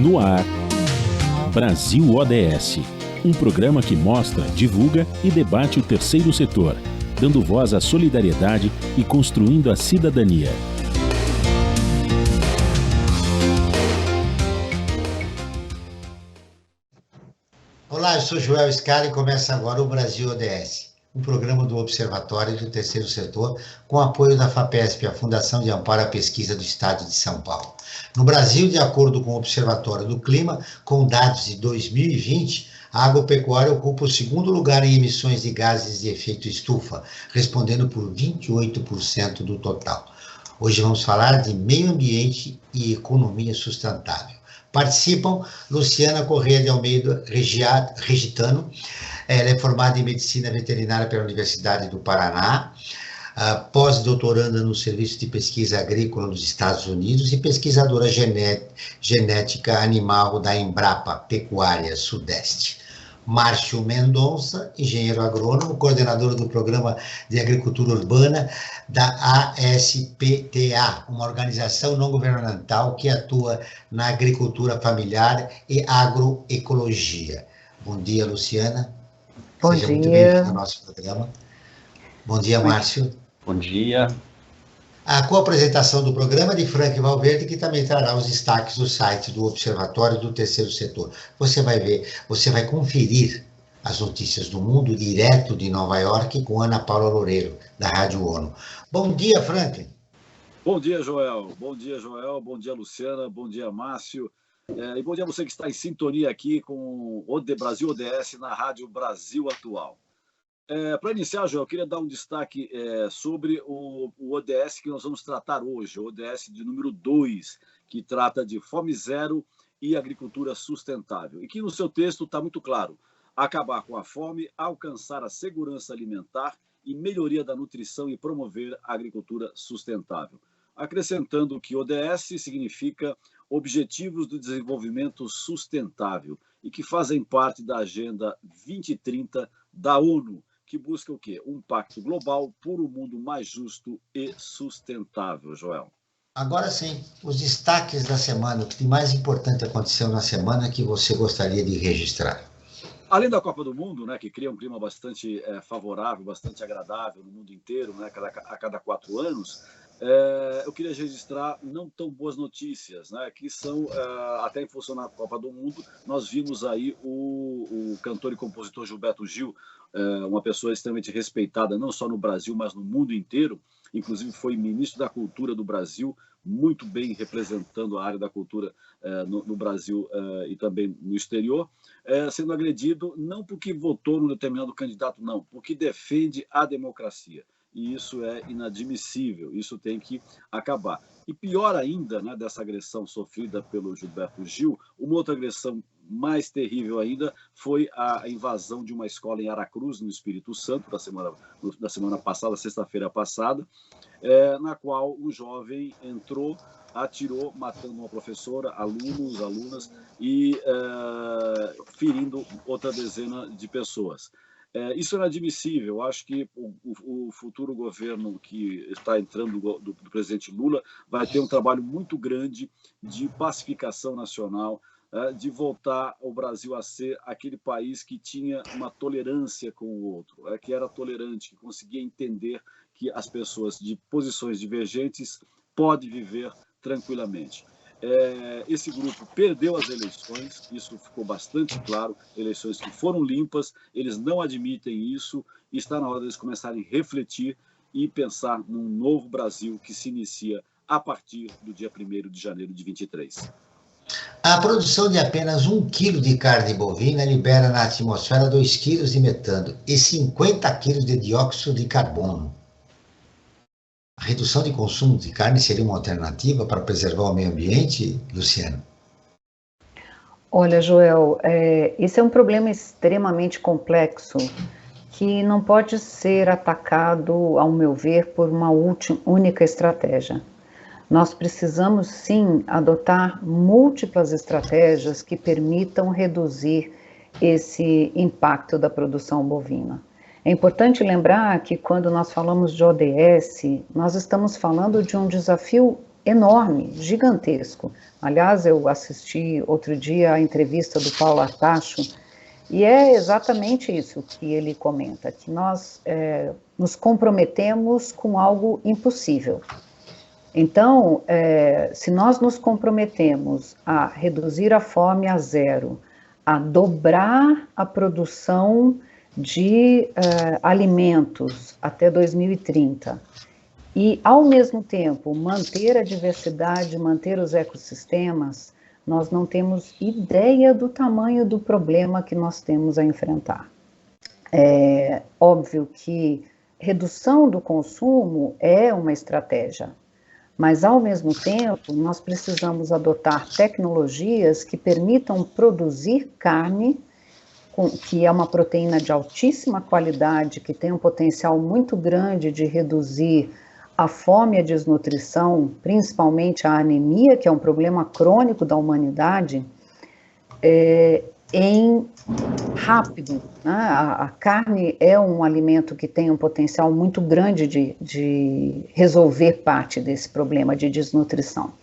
No ar, Brasil ODS, um programa que mostra, divulga e debate o terceiro setor, dando voz à solidariedade e construindo a cidadania. Olá, eu sou Joel Scala e começa agora o Brasil ODS, um programa do Observatório do Terceiro Setor com apoio da FAPESP, a Fundação de Amparo à Pesquisa do Estado de São Paulo. No Brasil, de acordo com o Observatório do Clima, com dados de 2020, a agropecuária ocupa o segundo lugar em emissões de gases de efeito estufa, respondendo por 28% do total. Hoje vamos falar de meio ambiente e economia sustentável. Participam Luciana Corrêa de Almeida Regitano, ela é formada em Medicina Veterinária pela Universidade do Paraná, pós-doutoranda no Serviço de Pesquisa Agrícola dos Estados Unidos e pesquisadora genética animal da Embrapa Pecuária Sudeste. Márcio Mendonça, engenheiro agrônomo, coordenador do Programa de Agricultura Urbana da ASPTA, uma organização não governamental que atua na agricultura familiar e agroecologia. Bom dia, Luciana. Seja muito bem-vindo ao nosso programa. Bom dia, Márcio. Bom dia. A co-apresentação do programa é de Frank Valverde, que também trará os destaques do site do Observatório do Terceiro Setor. Você vai conferir as notícias do mundo direto de Nova York com Ana Paula Loureiro, da Rádio ONU. Bom dia, Frank. Bom dia, Joel. Bom dia, Joel. Bom dia, Luciana. Bom dia, Márcio. E bom dia a você que está em sintonia aqui com o Brasil ODS na Rádio Brasil Atual. Para iniciar, Joel, eu queria dar um destaque sobre o ODS que nós vamos tratar hoje, o ODS de número 2, que trata de fome zero e agricultura sustentável. E que no seu texto está muito claro: acabar com a fome, alcançar a segurança alimentar e melhoria da nutrição e promover a agricultura sustentável. Acrescentando que ODS significa Objetivos do Desenvolvimento Sustentável e que fazem parte da Agenda 2030 da ONU, que busca o quê? Um pacto global por um mundo mais justo e sustentável, Joel. Agora sim, os destaques da semana, o que de mais importante aconteceu na semana que você gostaria de registrar? Além da Copa do Mundo, né, que cria um clima bastante favorável, bastante agradável no mundo inteiro, né, a cada 4 anos, eu queria registrar não tão boas notícias, né, que são, até em função da Copa do Mundo, nós vimos aí o cantor e compositor Gilberto Gil, uma pessoa extremamente respeitada, não só no Brasil, mas no mundo inteiro, inclusive foi ministro da Cultura do Brasil, muito bem representando a área da cultura no Brasil e também no exterior, sendo agredido não porque votou num determinado candidato, não, porque defende a democracia. E isso é inadmissível, isso tem que acabar. E pior ainda, né, dessa agressão sofrida pelo Gilberto Gil, uma outra agressão mais terrível ainda foi a invasão de uma escola em Aracruz, no Espírito Santo, da semana passada, sexta-feira passada, na qual um jovem entrou, atirou, matando uma professora, alunos, alunas e ferindo outra dezena de pessoas. Isso é inadmissível. Acho que o futuro governo que está entrando do presidente Lula vai ter um trabalho muito grande de pacificação nacional, de voltar o Brasil a ser aquele país que tinha uma tolerância com o outro, que era tolerante, que conseguia entender que as pessoas de posições divergentes podem viver tranquilamente. Esse grupo perdeu as eleições, isso ficou bastante claro, eleições que foram limpas, eles não admitem isso, e está na hora deles começarem a refletir e pensar num novo Brasil que se inicia a partir do dia 1º de janeiro de 23. A produção de apenas 1 quilo de carne bovina libera na atmosfera 2 quilos de metano e 50 quilos de dióxido de carbono. A redução de consumo de carne seria uma alternativa para preservar o meio ambiente, Luciana? Olha, Joel, esse é um problema extremamente complexo que não pode ser atacado, ao meu ver, por uma única estratégia. Nós precisamos, sim, adotar múltiplas estratégias que permitam reduzir esse impacto da produção bovina. É importante lembrar que quando nós falamos de ODS, nós estamos falando de um desafio enorme, gigantesco. Aliás, eu assisti outro dia a entrevista do Paulo Artacho, e é exatamente isso que ele comenta, que nós nos comprometemos com algo impossível. Então, se nós nos comprometemos a reduzir a fome a zero, a dobrar a produção de alimentos até 2030, e, ao mesmo tempo, manter a diversidade, manter os ecossistemas, nós não temos ideia do tamanho do problema que nós temos a enfrentar. É óbvio que redução do consumo é uma estratégia, mas, ao mesmo tempo, nós precisamos adotar tecnologias que permitam produzir carne, que é uma proteína de altíssima qualidade, que tem um potencial muito grande de reduzir a fome e a desnutrição, principalmente a anemia, que é um problema crônico da humanidade, em rápido. Né? A carne é um alimento que tem um potencial muito grande de resolver parte desse problema de desnutrição.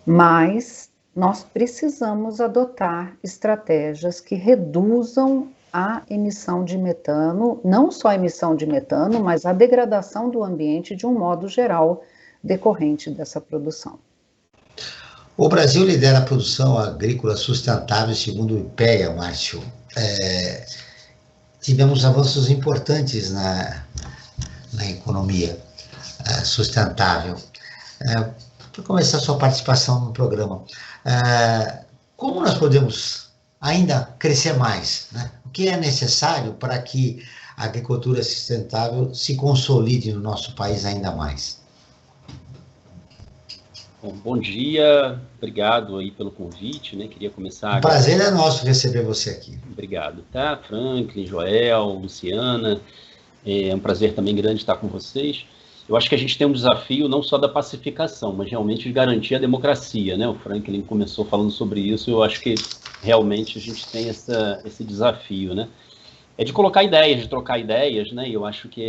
Mas nós precisamos adotar estratégias que reduzam a emissão de metano, não só a emissão de metano, mas a degradação do ambiente de um modo geral decorrente dessa produção. O Brasil lidera a produção agrícola sustentável, segundo o IPEA, Márcio. Tivemos avanços importantes na economia sustentável. Para começar a sua participação no programa, como nós podemos ainda crescer mais, né? O que é necessário para que a agricultura sustentável se consolide no nosso país ainda mais? Bom dia, obrigado aí pelo convite, né? Queria começar... O prazer é nosso receber você aqui. Obrigado, tá? Franklin, Joel, Luciana, é um prazer também grande estar com vocês. Eu acho que a gente tem um desafio não só da pacificação, mas realmente de garantir a democracia, né? O Franklin começou falando sobre isso, eu acho que realmente a gente tem esse desafio, né? É de colocar ideias, de trocar ideias, né? E eu acho que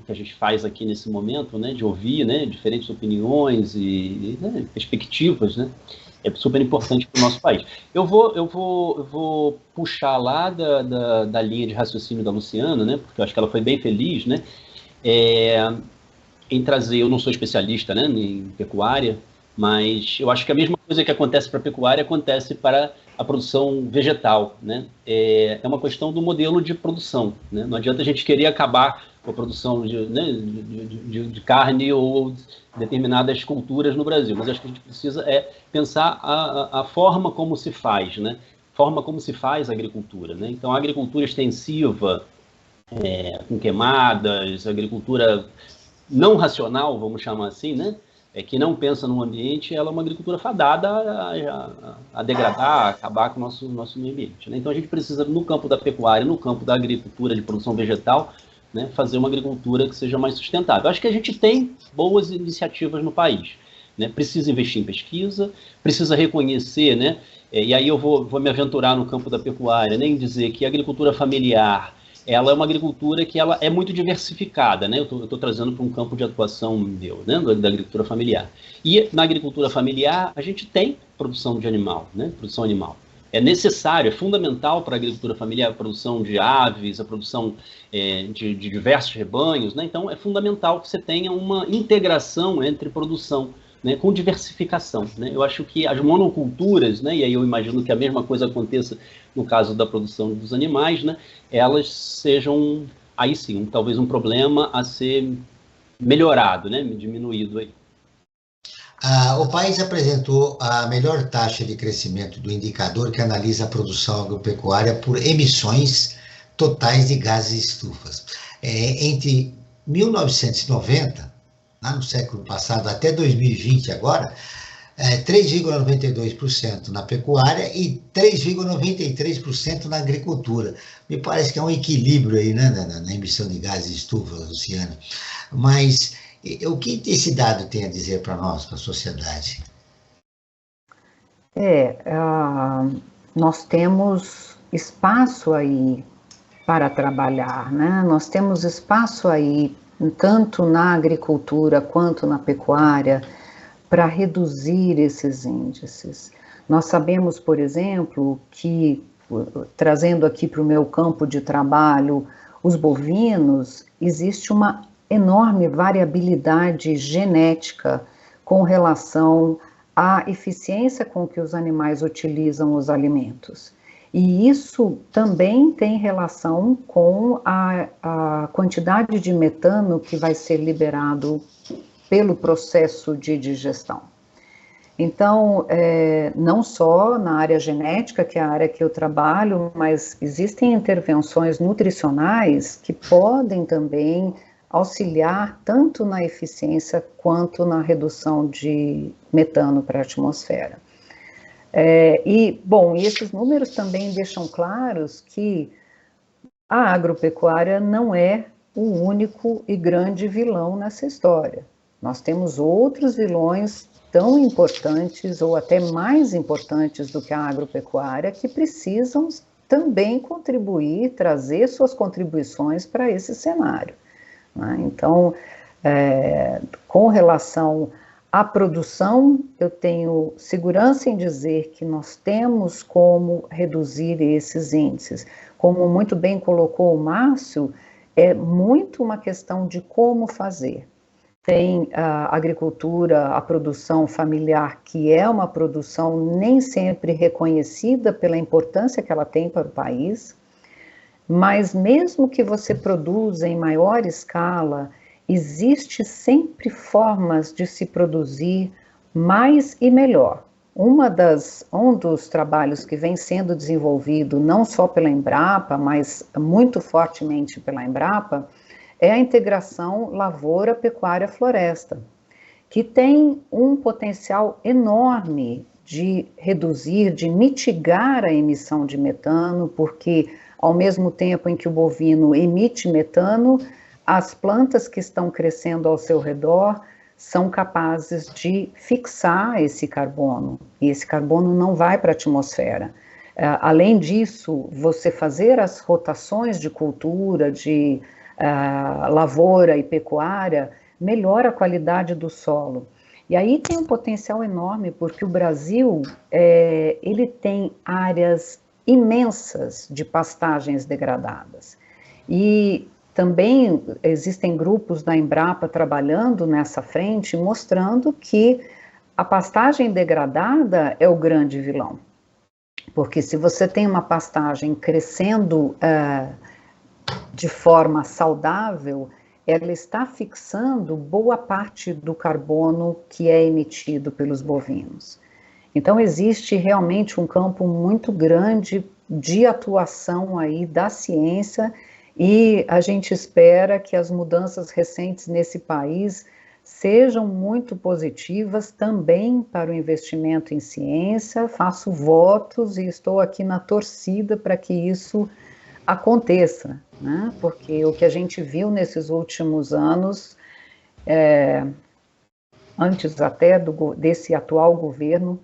o que a gente faz aqui nesse momento, né? De ouvir, né? Diferentes opiniões e né? Perspectivas, né? É super importante para o nosso país. Eu vou puxar lá da linha de raciocínio da Luciana, né? Porque eu acho que ela foi bem feliz, né? Em trazer, eu não sou especialista, né, em pecuária, mas eu acho que a mesma coisa que acontece para a pecuária acontece para a produção vegetal, né? É uma questão do modelo de produção, né? Não adianta a gente querer acabar com a produção de carne ou determinadas culturas no Brasil, mas acho que a gente precisa pensar a forma como se faz, né? Forma como se faz a agricultura, né? Então, a agricultura extensiva, com queimadas, agricultura não racional, vamos chamar assim, né? Que não pensa no ambiente, ela é uma agricultura fadada a degradar, a acabar com o nosso meio ambiente, né? Então a gente precisa, no campo da pecuária, no campo da agricultura de produção vegetal, né, fazer uma agricultura que seja mais sustentável. Acho que a gente tem boas iniciativas no país, né? Precisa investir em pesquisa, precisa reconhecer, né? E aí eu vou me aventurar no campo da pecuária, né, em dizer que a agricultura familiar, ela é uma agricultura que ela é muito diversificada, né? Eu estou trazendo para um campo de atuação meu, né? Da agricultura familiar. E na agricultura familiar, a gente tem produção de animal, né? Produção animal. É necessário, é fundamental para a agricultura familiar a produção de aves, a produção de diversos rebanhos, né? Então, é fundamental que você tenha uma integração entre produção, né, com diversificação, né? Eu acho que as monoculturas, né, e aí eu imagino que a mesma coisa aconteça no caso da produção dos animais, né, elas sejam, aí sim, talvez um problema a ser melhorado, né, diminuído aí. O país apresentou a melhor taxa de crescimento do indicador que analisa a produção agropecuária por emissões totais de gases estufas. Entre 1990, lá no século passado, até 2020 agora, 3,92% na pecuária e 3,93% na agricultura. Me parece que é um equilíbrio aí, né, na emissão de gases estufa, Luciana. Mas o que esse dado tem a dizer para nós, para a sociedade? Nós temos espaço aí para trabalhar, né? Nós temos espaço aí tanto na agricultura quanto na pecuária, para reduzir esses índices. Nós sabemos, por exemplo, que, trazendo aqui para o meu campo de trabalho, os bovinos, existe uma enorme variabilidade genética com relação à eficiência com que os animais utilizam os alimentos. E isso também tem relação com a quantidade de metano que vai ser liberado pelo processo de digestão. Então, não só na área genética, que é a área que eu trabalho, mas existem intervenções nutricionais que podem também auxiliar tanto na eficiência quanto na redução de metano para a atmosfera. E esses números também deixam claros que a agropecuária não é o único e grande vilão nessa história. Nós temos outros vilões tão importantes ou até mais importantes do que a agropecuária que precisam também contribuir, trazer suas contribuições para esse cenário. Então, com relação à produção, eu tenho segurança em dizer que nós temos como reduzir esses índices. Como muito bem colocou o Márcio, é muito uma questão de como fazer. Tem a agricultura, a produção familiar, que é uma produção nem sempre reconhecida pela importância que ela tem para o país, mas mesmo que você produza em maior escala, existe sempre formas de se produzir mais e melhor. Um dos trabalhos que vem sendo desenvolvido, não só pela Embrapa, mas muito fortemente pela Embrapa, é a integração lavoura, pecuária, floresta, que tem um potencial enorme de reduzir, de mitigar a emissão de metano, porque ao mesmo tempo em que o bovino emite metano, as plantas que estão crescendo ao seu redor são capazes de fixar esse carbono, e esse carbono não vai para a atmosfera. Além disso, você fazer as rotações de cultura, de lavoura e pecuária, melhora a qualidade do solo. E aí tem um potencial enorme, porque o Brasil, ele tem áreas imensas de pastagens degradadas. E também existem grupos da Embrapa trabalhando nessa frente, mostrando que a pastagem degradada é o grande vilão. Porque se você tem uma pastagem crescendo de forma saudável, ela está fixando boa parte do carbono que é emitido pelos bovinos. Então, existe realmente um campo muito grande de atuação aí da ciência, e a gente espera que as mudanças recentes nesse país sejam muito positivas também para o investimento em ciência. Faço votos e estou aqui na torcida para que isso aconteça, né? Porque o que a gente viu nesses últimos anos, antes até desse atual governo,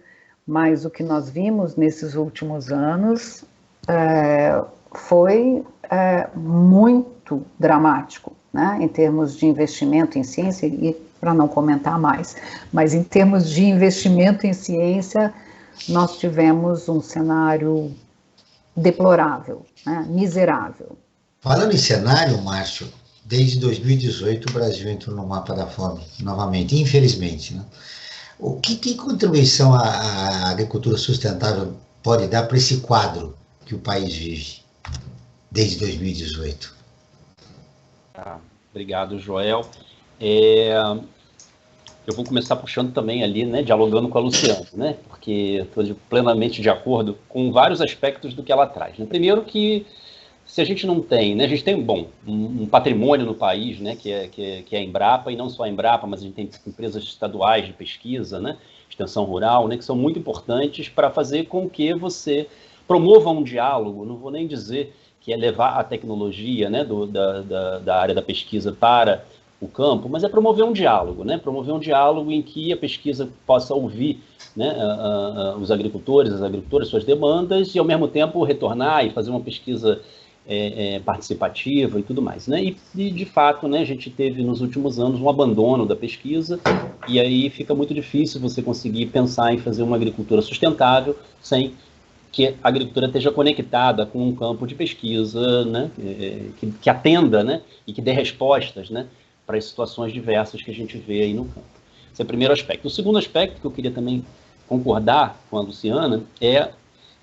mas o que nós vimos nesses últimos anos foi muito dramático, né? Em termos de investimento em ciência, e para não comentar mais, mas em termos de investimento em ciência, nós tivemos um cenário deplorável, né? Miserável. Falando em cenário, Márcio, desde 2018 o Brasil entrou no mapa da fome, novamente, infelizmente, né? O que contribuição a agricultura sustentável pode dar para esse quadro que o país vive desde 2018? Obrigado, Joel. Eu vou começar puxando também ali, né, dialogando com a Luciana, né, porque estou plenamente de acordo com vários aspectos do que ela traz, né? Primeiro que se a gente não tem, né, a gente tem, um patrimônio no país, né, que é a Embrapa, e não só a Embrapa, mas a gente tem empresas estaduais de pesquisa, né, extensão rural, né, que são muito importantes para fazer com que você promova um diálogo, não vou nem dizer que é levar a tecnologia, né, da área da pesquisa para o campo, mas é promover um diálogo, né, promover um diálogo em que a pesquisa possa ouvir, né, os agricultores, as agricultoras, suas demandas, e ao mesmo tempo retornar e fazer uma pesquisa participativa e tudo mais, né? E de fato, né, a gente teve nos últimos anos um abandono da pesquisa, e aí fica muito difícil você conseguir pensar em fazer uma agricultura sustentável sem que a agricultura esteja conectada com um campo de pesquisa, né, que atenda, né, e que dê respostas, né, para as situações diversas que a gente vê aí no campo. Esse é o primeiro aspecto. O segundo aspecto que eu queria também concordar com a Luciana é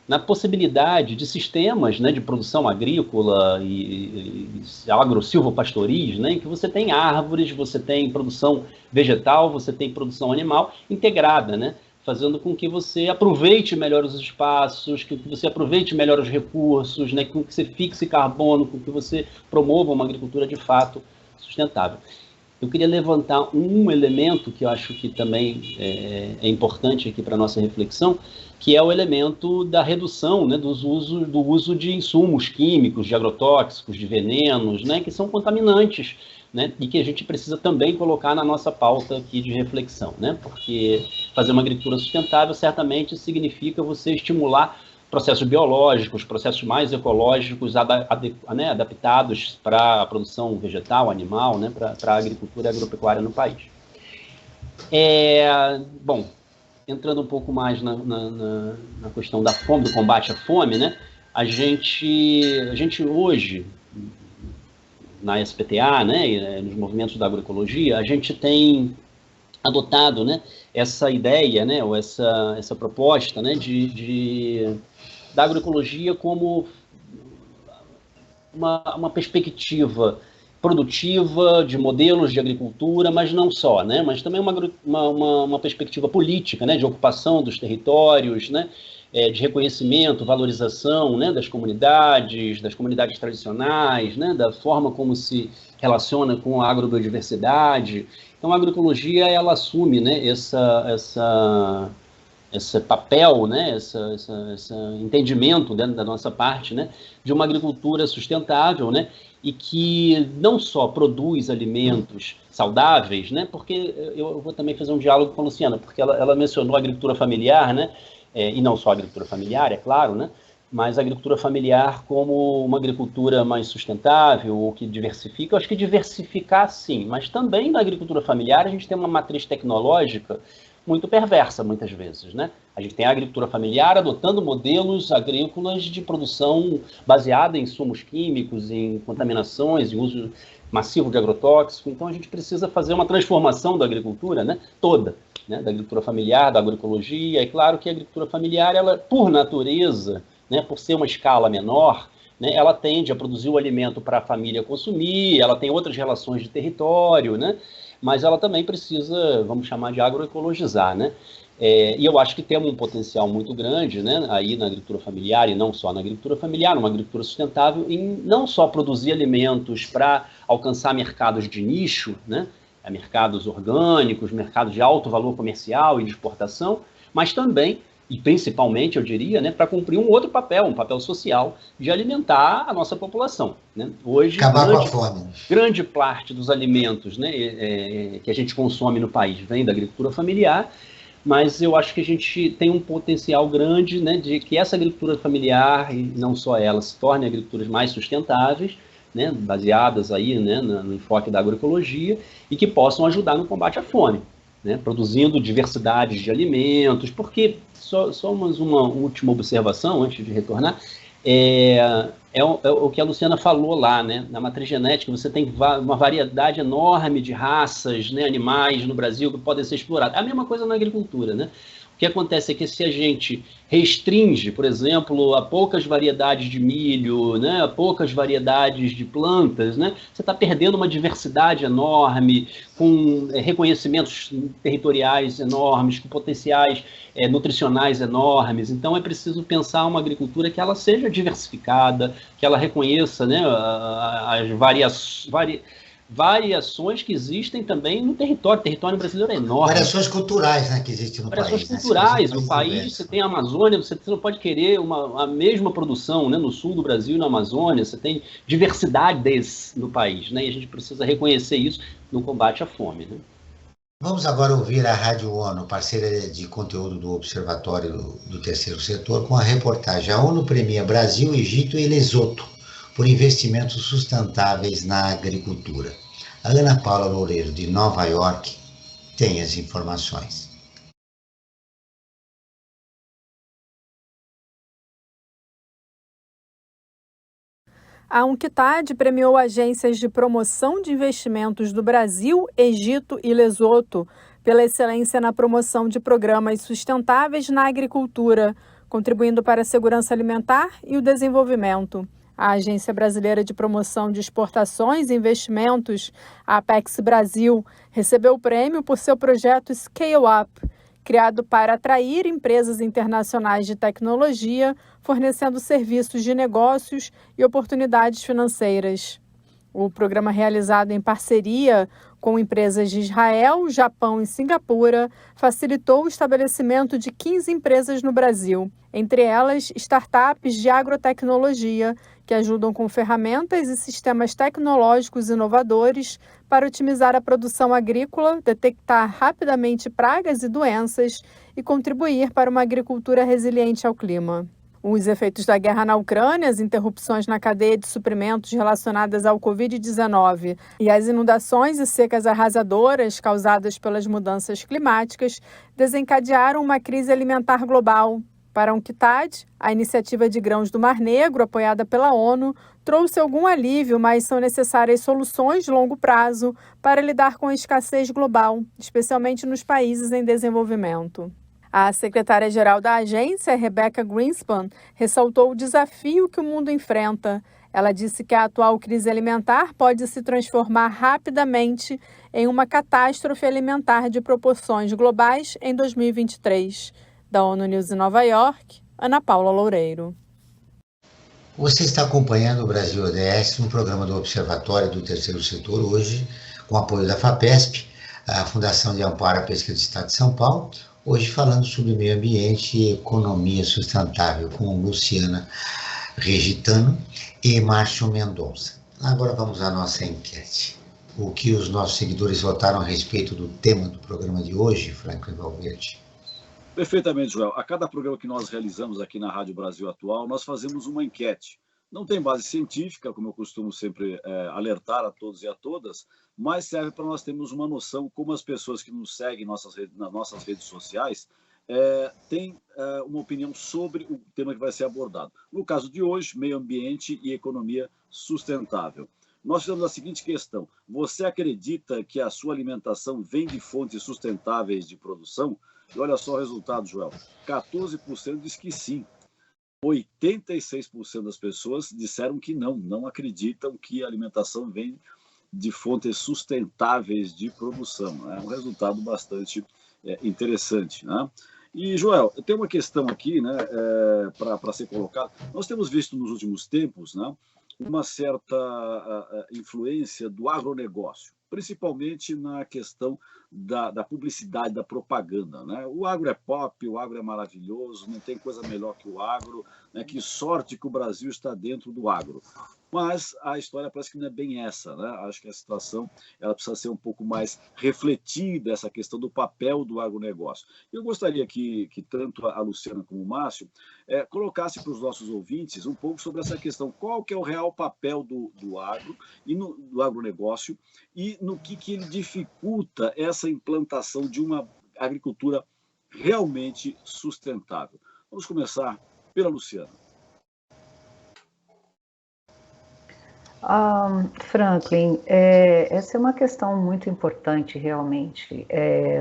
na possibilidade de sistemas, né, de produção agrícola e agro-silvopastoris, né, em que você tem árvores, você tem produção vegetal, você tem produção animal integrada, né, fazendo com que você aproveite melhor os espaços, que você aproveite melhor os recursos, né, com que você fixe carbono, com que você promova uma agricultura de fato sustentável. Eu queria levantar um elemento que eu acho que também é importante aqui para a nossa reflexão, que é o elemento da redução, né, do uso de insumos químicos, de agrotóxicos, de venenos, né, que são contaminantes, né, e que a gente precisa também colocar na nossa pauta aqui de reflexão, né, porque fazer uma agricultura sustentável certamente significa você estimular processos biológicos, processos mais ecológicos, né, adaptados para a produção vegetal, animal, né, para a agricultura e agropecuária no país. Bom, entrando um pouco mais na questão da fome, do combate à fome, né, a gente hoje, na SPTA, né, nos movimentos da agroecologia, a gente tem adotado, né, essa ideia, né, ou essa proposta, né, da agroecologia como uma perspectiva produtiva, de modelos de agricultura, mas não só, né, mas também uma perspectiva política, né, de ocupação dos territórios, né, de reconhecimento, valorização, né, das comunidades tradicionais, né, da forma como se relaciona com a agrobiodiversidade. Então, a agroecologia, ela assume, né, esse papel, né, esse entendimento dentro da nossa parte, né, de uma agricultura sustentável, né, e que não só produz alimentos saudáveis, né, porque eu vou também fazer um diálogo com a Luciana, porque ela mencionou a agricultura familiar, né, e não só a agricultura familiar, é claro, né, mas a agricultura familiar como uma agricultura mais sustentável, ou que diversifica. Eu acho que diversificar sim, mas também na agricultura familiar a gente tem uma matriz tecnológica muito perversa, muitas vezes, né? A gente tem a agricultura familiar adotando modelos agrícolas de produção baseada em insumos químicos, em contaminações, em uso massivo de agrotóxico. Então, a gente precisa fazer uma transformação da agricultura, né, toda, né, da agricultura familiar, da agroecologia. É claro que a agricultura familiar, ela, por natureza, né, por ser uma escala menor, né, ela tende a produzir o alimento para a família consumir, ela tem outras relações de território, né, mas ela também precisa, vamos chamar de agroecologizar, né? E eu acho que temos um potencial muito grande, né, aí na agricultura familiar, e não só na agricultura familiar, numa agricultura sustentável, em não só produzir alimentos para alcançar mercados de nicho, né, mercados orgânicos, mercados de alto valor comercial e de exportação, mas também, e principalmente, eu diria, né, para cumprir um outro papel, um papel social, de alimentar a nossa população, né? Hoje, acabar com a fome. Grande parte dos alimentos, né, que a gente consome no país vem da agricultura familiar, mas eu acho que a gente tem um potencial grande, né, de que essa agricultura familiar, e não só ela, se torne agriculturas mais sustentáveis, né, baseadas aí, né, no enfoque da agroecologia, e que possam ajudar no combate à fome, né, produzindo diversidades de alimentos, porque, só mais uma última observação, antes de retornar, o que a Luciana falou lá, né, na matriz genética, você tem uma variedade enorme de raças, né, animais no Brasil que podem ser exploradas. A mesma coisa na agricultura, né? O que acontece é que se a gente restringe, por exemplo, a poucas variedades de milho, né, a poucas variedades de plantas, né, você está perdendo uma diversidade enorme, com reconhecimentos territoriais enormes, com potenciais nutricionais enormes. Então é preciso pensar uma agricultura que ela seja diversificada, que ela reconheça, né, as variações que existem também no território. O território brasileiro é enorme. Variações culturais, né, que existem no país. Variações culturais. No país, você tem a Amazônia, você não pode querer a mesma produção, né, no sul do Brasil e na Amazônia. Você tem diversidades no país, né, e a gente precisa reconhecer isso no combate à fome, né? Vamos agora ouvir a Rádio ONU, parceira de conteúdo do Observatório do Terceiro Setor, com a reportagem: a ONU premia Brasil, Egito e Lesoto por investimentos sustentáveis na agricultura. A Ana Paula Loureiro, de Nova York, tem as informações. A UNCTAD premiou agências de promoção de investimentos do Brasil, Egito e Lesoto pela excelência na promoção de programas sustentáveis na agricultura, contribuindo para a segurança alimentar e o desenvolvimento. A Agência Brasileira de Promoção de Exportações e Investimentos, a Apex Brasil, recebeu o prêmio por seu projeto Scale Up, criado para atrair empresas internacionais de tecnologia, fornecendo serviços de negócios e oportunidades financeiras. O programa, realizado em parceria com empresas de Israel, Japão e Singapura, facilitou o estabelecimento de 15 empresas no Brasil, entre elas startups de agrotecnologia, que ajudam com ferramentas e sistemas tecnológicos inovadores para otimizar a produção agrícola, detectar rapidamente pragas e doenças e contribuir para uma agricultura resiliente ao clima. Os efeitos da guerra na Ucrânia, as interrupções na cadeia de suprimentos relacionadas ao Covid-19 e as inundações e secas arrasadoras causadas pelas mudanças climáticas desencadearam uma crise alimentar global. Para a UNCTAD, a iniciativa de grãos do Mar Negro, apoiada pela ONU, trouxe algum alívio, mas são necessárias soluções de longo prazo para lidar com a escassez global, especialmente nos países em desenvolvimento. A secretária-geral da agência, Rebecca Greenspan, ressaltou o desafio que o mundo enfrenta. Ela disse que a atual crise alimentar pode se transformar rapidamente em uma catástrofe alimentar de proporções globais em 2023. Da ONU News em Nova York, Ana Paula Loureiro. Você está acompanhando o Brasil ODS, um programa do Observatório do Terceiro Setor, hoje com apoio da FAPESP, a Fundação de Amparo à Pesca do Estado de São Paulo, hoje falando sobre meio ambiente e economia sustentável, com Luciana Regitano e Márcio Mendonça. Agora vamos à nossa enquete. O que os nossos seguidores votaram a respeito do tema do programa de hoje, Franklin Valverde? Perfeitamente, Joel. A cada programa que nós realizamos aqui na Rádio Brasil Atual, nós fazemos uma enquete. Não tem base científica, como eu costumo sempre alertar a todos e a todas, mas serve para nós termos uma noção como as pessoas que nos seguem nas nossas redes sociais têm uma opinião sobre o tema que vai ser abordado. No caso de hoje, meio ambiente e economia sustentável. Nós fizemos a seguinte questão: você acredita que a sua alimentação vem de fontes sustentáveis de produção? E olha só o resultado, Joel. 14% diz que sim. 86% das pessoas disseram que não acreditam que a alimentação vem de fontes sustentáveis de produção. É um resultado bastante interessante, né? E, Joel, tem uma questão aqui, né, para ser colocada. Nós temos visto nos últimos tempos, né, uma certa influência do agronegócio, principalmente na questão da publicidade, da propaganda, né? O agro é pop, o agro é maravilhoso, não tem coisa melhor que o agro, né? Que sorte que o Brasil está dentro do agro. Mas a história parece que não é bem essa, né? Acho que a situação ela precisa ser um pouco mais refletida, essa questão do papel do agronegócio. Eu gostaria que tanto a Luciana como o Márcio colocasse para os nossos ouvintes um pouco sobre essa questão. Qual que é o real papel do agro e do agronegócio e no que ele dificulta essa implantação de uma agricultura realmente sustentável. Vamos começar pela Luciana. Franklin, essa é uma questão muito importante, realmente.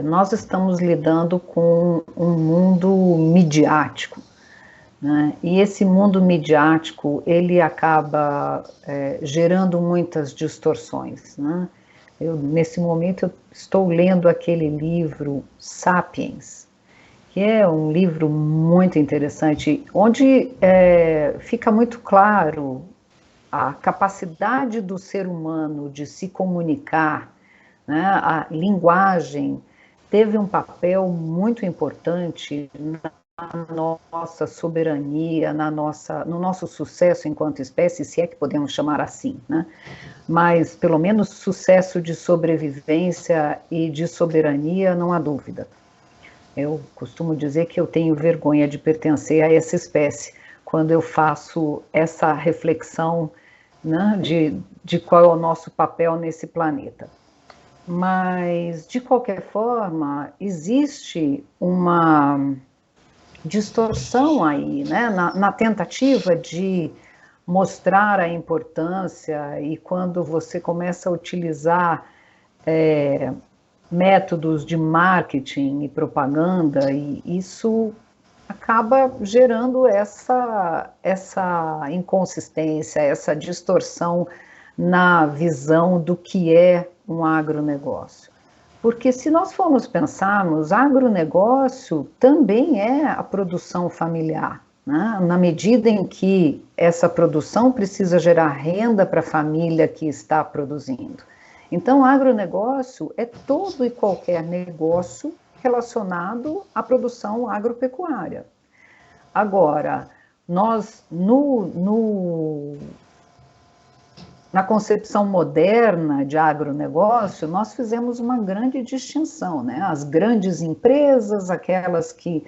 Nós estamos lidando com um mundo midiático, né? E esse mundo midiático, ele acaba gerando muitas distorções, né? Nesse momento, eu estou lendo aquele livro Sapiens, que é um livro muito interessante, onde fica muito claro a capacidade do ser humano de se comunicar, né? A linguagem teve um papel muito importante na nossa soberania, no nosso sucesso enquanto espécie, se é que podemos chamar assim, né? Mas pelo menos sucesso de sobrevivência e de soberania, não há dúvida. Eu costumo dizer que eu tenho vergonha de pertencer a essa espécie, quando eu faço essa reflexão né, de qual é o nosso papel nesse planeta. Mas, de qualquer forma, existe uma distorção aí, né, na tentativa de mostrar a importância, e quando você começa a utilizar métodos de marketing e propaganda, e isso acaba gerando essa inconsistência, essa distorção na visão do que é um agronegócio. Porque se nós formos pensarmos, agronegócio também é a produção familiar, né? Na medida em que essa produção precisa gerar renda para a família que está produzindo. Então, agronegócio é todo e qualquer negócio relacionado à produção agropecuária. Agora, nós, na concepção moderna de agronegócio, nós fizemos uma grande distinção, né? As grandes empresas, aquelas que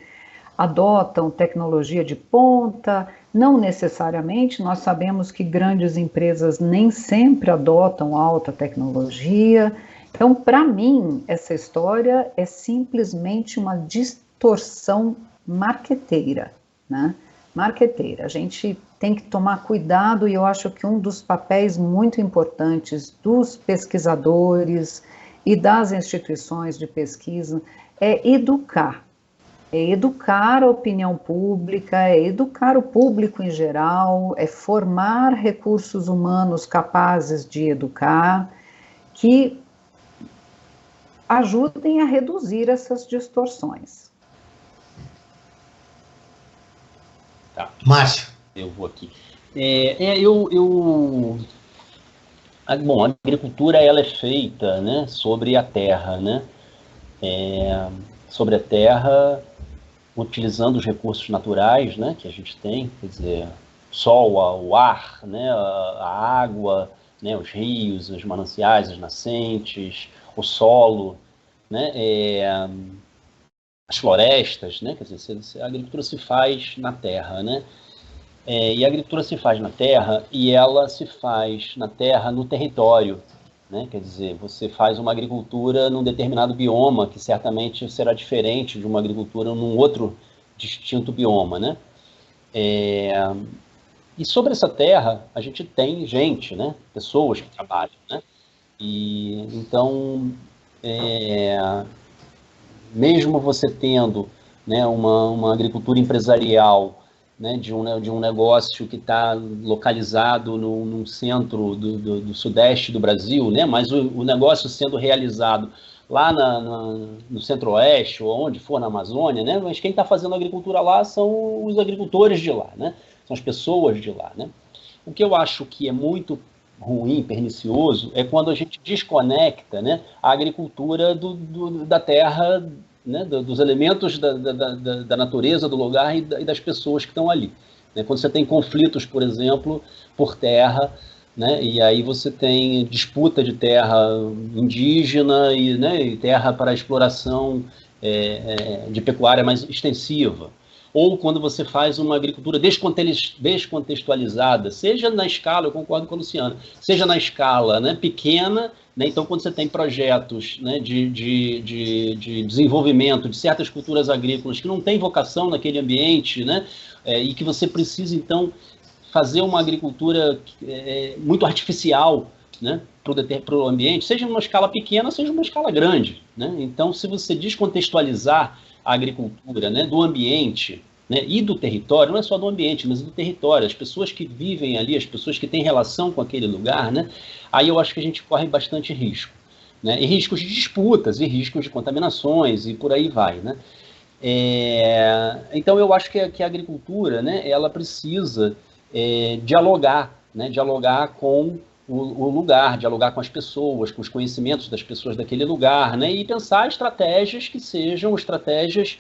adotam tecnologia de ponta, não necessariamente, nós sabemos que grandes empresas nem sempre adotam alta tecnologia. Então, para mim, essa história é simplesmente uma distorção marqueteira, né? Marqueteira. A gente tem que tomar cuidado, e eu acho que um dos papéis muito importantes dos pesquisadores e das instituições de pesquisa é educar. É educar a opinião pública, é educar o público em geral, é formar recursos humanos capazes de educar, que ajudem a reduzir essas distorções. Tá. Márcio. Eu vou aqui. Bom, a agricultura ela é feita, né, sobre a terra, né? Sobre a terra, utilizando os recursos naturais, né, que a gente tem, quer dizer, o sol, o ar, né, a água, né, os rios, os mananciais, as nascentes, o solo, né, as florestas, né, quer dizer, a agricultura se faz na terra, né, e a agricultura se faz na terra, e ela se faz na terra no território, né, quer dizer, você faz uma agricultura num determinado bioma, que certamente será diferente de uma agricultura num outro distinto bioma, né, e sobre essa terra, a gente tem gente, né, pessoas que trabalham, né, e então, mesmo você tendo, né, uma agricultura empresarial, né, de um negócio que está localizado num centro do sudeste do Brasil, né, mas o negócio sendo realizado lá no centro-oeste, ou onde for na Amazônia, né, mas quem está fazendo agricultura lá são os agricultores de lá, né, são as pessoas de lá, né. O que eu acho que é muito ruim, pernicioso, é quando a gente desconecta, né, a agricultura da terra, né, dos elementos da natureza do lugar e das pessoas que estão ali, né? Quando você tem conflitos, por exemplo, por terra, né, e aí você tem disputa de terra indígena né, e terra para exploração de pecuária mais extensiva. Ou quando você faz uma agricultura descontextualizada, seja na escala, eu concordo com a Luciana, seja na escala, né, pequena, né, então quando você tem projetos, né, de desenvolvimento de certas culturas agrícolas que não têm vocação naquele ambiente, né, e que você precisa, então, fazer uma agricultura muito artificial, né, para o ambiente, seja numa escala pequena, seja numa escala grande, né? Então, se você descontextualizar a agricultura, né, do ambiente, né, e do território, não é só do ambiente, mas do território, as pessoas que vivem ali, as pessoas que têm relação com aquele lugar, né, aí eu acho que a gente corre bastante risco, né, e riscos de disputas, e riscos de contaminações, e por aí vai, né. Então eu acho que a agricultura, né, ela precisa dialogar, né, dialogar com o lugar, dialogar com as pessoas, com os conhecimentos das pessoas daquele lugar, né, e pensar estratégias que sejam estratégias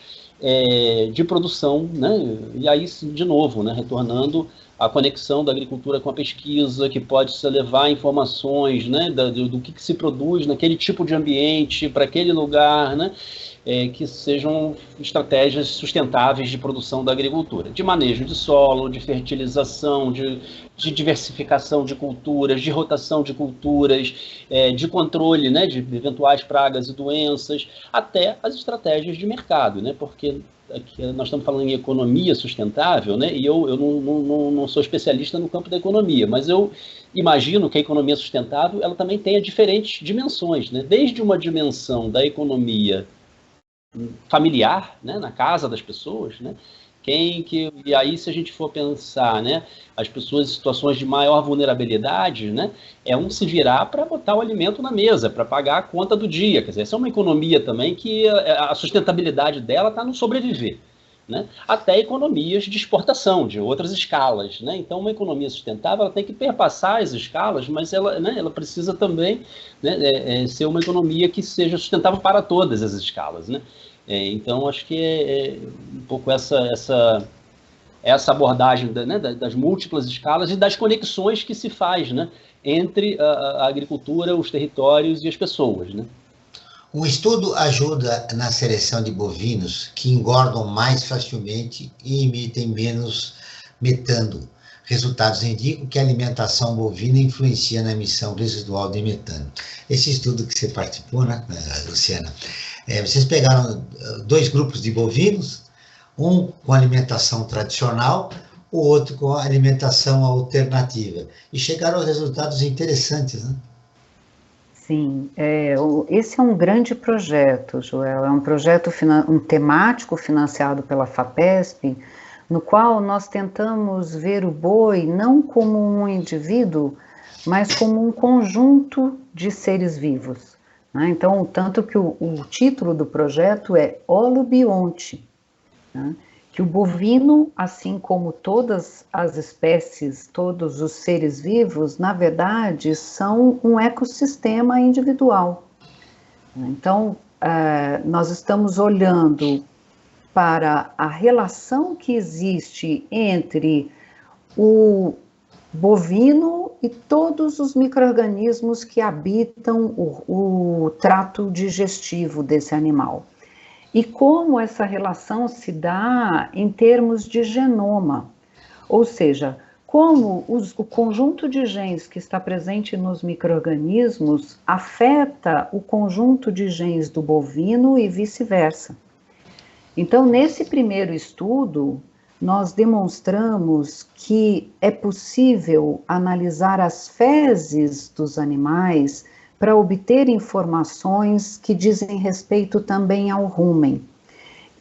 de produção, né, e aí, de novo, né, retornando à conexão da agricultura com a pesquisa, que pode se levar informações, né, do que se produz naquele tipo de ambiente, para aquele lugar, né, que sejam estratégias sustentáveis de produção da agricultura, de manejo de solo, de fertilização, de diversificação de culturas, de rotação de culturas, de controle, né, de eventuais pragas e doenças, até as estratégias de mercado, né, porque aqui nós estamos falando em economia sustentável, né, e eu não sou especialista no campo da economia, mas eu imagino que a economia sustentável ela também tenha diferentes dimensões, né, desde uma dimensão da economia familiar, né, na casa das pessoas, né, e aí se a gente for pensar, né, as pessoas em situações de maior vulnerabilidade, né, se virar para botar o alimento na mesa, para pagar a conta do dia, quer dizer, essa é uma economia também que a sustentabilidade dela está no sobreviver, né, até economias de exportação, de outras escalas, né, então uma economia sustentável ela tem que perpassar as escalas, mas ela, né, ela precisa também, né, ser uma economia que seja sustentável para todas as escalas, né. Então, acho que é um pouco essa abordagem né, das múltiplas escalas e das conexões que se faz, né, entre a agricultura, os territórios e as pessoas, né? O estudo ajuda na seleção de bovinos que engordam mais facilmente e emitem menos metano. Resultados indicam que a alimentação bovina influencia na emissão residual de metano. Esse estudo que você participou, né, Luciana? Vocês pegaram 2 grupos de bovinos, um com alimentação tradicional, o outro com alimentação alternativa, e chegaram a resultados interessantes, né? Sim, esse é um grande projeto, Joel, é um projeto temático financiado pela FAPESP, no qual nós tentamos ver o boi não como um indivíduo, mas como um conjunto de seres vivos. Né? Então, tanto que o título do projeto é Holobionte, né? Que o bovino, assim como todas as espécies, todos os seres vivos, na verdade, são um ecossistema individual. Então, nós estamos olhando para a relação que existe entre o bovino e todos os micro-organismos que habitam o trato digestivo desse animal. E como essa relação se dá em termos de genoma, ou seja, como o conjunto de genes que está presente nos micro-organismos afeta o conjunto de genes do bovino e vice-versa. Então, nesse primeiro estudo, nós demonstramos que é possível analisar as fezes dos animais para obter informações que dizem respeito também ao rumen.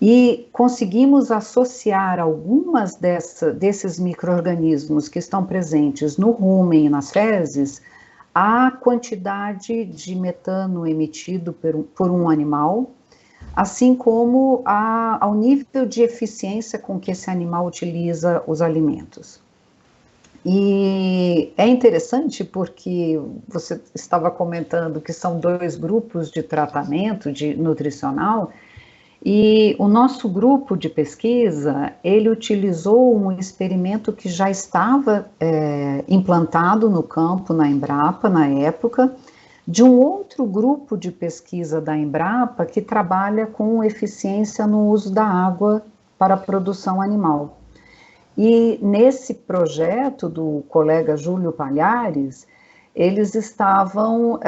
E conseguimos associar algumas desses micro-organismos que estão presentes no rumen e nas fezes à quantidade de metano emitido por um animal, assim como ao nível de eficiência com que esse animal utiliza os alimentos. E é interessante porque você estava comentando que são 2 grupos de tratamento nutricional, e o nosso grupo de pesquisa, ele utilizou um experimento que já estava implantado no campo, na Embrapa, na época, de um outro grupo de pesquisa da Embrapa que trabalha com eficiência no uso da água para a produção animal. E nesse projeto do colega Júlio Palhares, eles estavam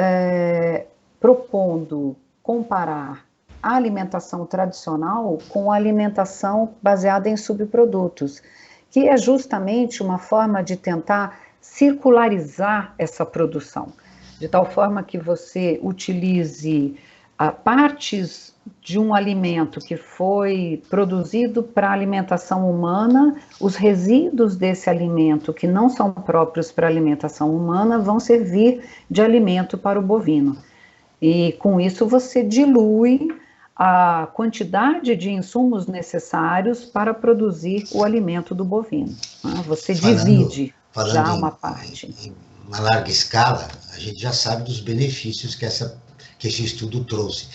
propondo comparar a alimentação tradicional com a alimentação baseada em subprodutos, que é justamente uma forma de tentar circularizar essa produção, de tal forma que você utilize partes de um alimento que foi produzido para alimentação humana, os resíduos desse alimento que não são próprios para alimentação humana vão servir de alimento para o bovino. E com isso você dilui a quantidade de insumos necessários para produzir o alimento do bovino. Você divide já uma parte. Em uma larga escala, a gente já sabe dos benefícios que esse estudo trouxe.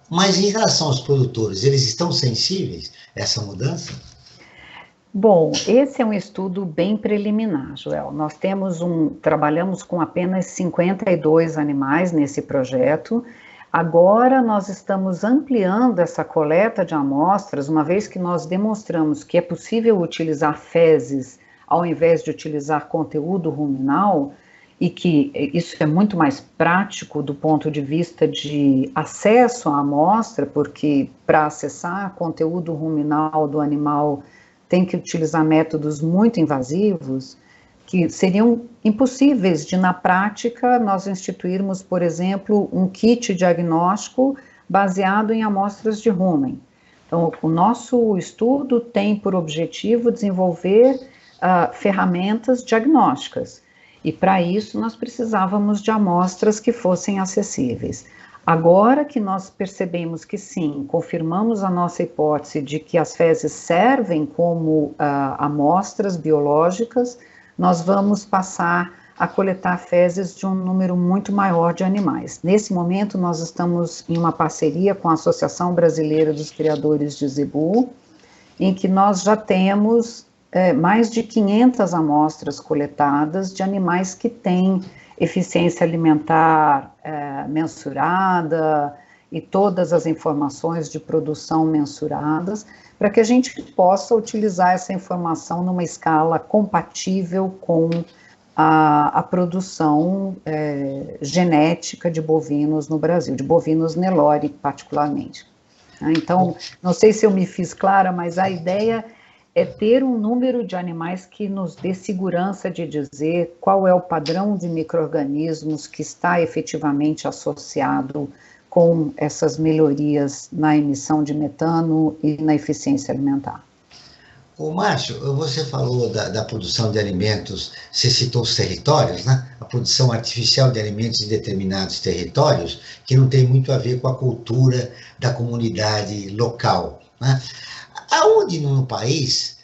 Mas em relação aos produtores, eles estão sensíveis a essa mudança? Bom, esse é um estudo bem preliminar, Joel. Nós trabalhamos com apenas 52 animais nesse projeto. Agora nós estamos ampliando essa coleta de amostras, uma vez que nós demonstramos que é possível utilizar fezes ao invés de utilizar conteúdo ruminal, e que isso é muito mais prático do ponto de vista de acesso à amostra, porque para acessar conteúdo ruminal do animal tem que utilizar métodos muito invasivos, que seriam impossíveis de, na prática, nós instituirmos, por exemplo, um kit diagnóstico baseado em amostras de rumen. Então, o nosso estudo tem por objetivo desenvolver ferramentas diagnósticas, e para isso nós precisávamos de amostras que fossem acessíveis. Agora que nós percebemos que sim, confirmamos a nossa hipótese de que as fezes servem como amostras biológicas, nós vamos passar a coletar fezes de um número muito maior de animais. Nesse momento, nós estamos em uma parceria com a Associação Brasileira dos Criadores de Zebu, em que nós já temos mais de 500 amostras coletadas de animais que têm eficiência alimentar mensurada e todas as informações de produção mensuradas, para que a gente possa utilizar essa informação numa escala compatível com a produção genética de bovinos no Brasil, de bovinos Nelore particularmente. Então, não sei se eu me fiz clara, mas a ideia é ter um número de animais que nos dê segurança de dizer qual é o padrão de micro-organismos que está efetivamente associado com essas melhorias na emissão de metano e na eficiência alimentar. Ô, Márcio, você falou da produção de alimentos, você citou os territórios, né? A produção artificial de alimentos em determinados territórios, que não tem muito a ver com a cultura da comunidade local, né? Aonde no país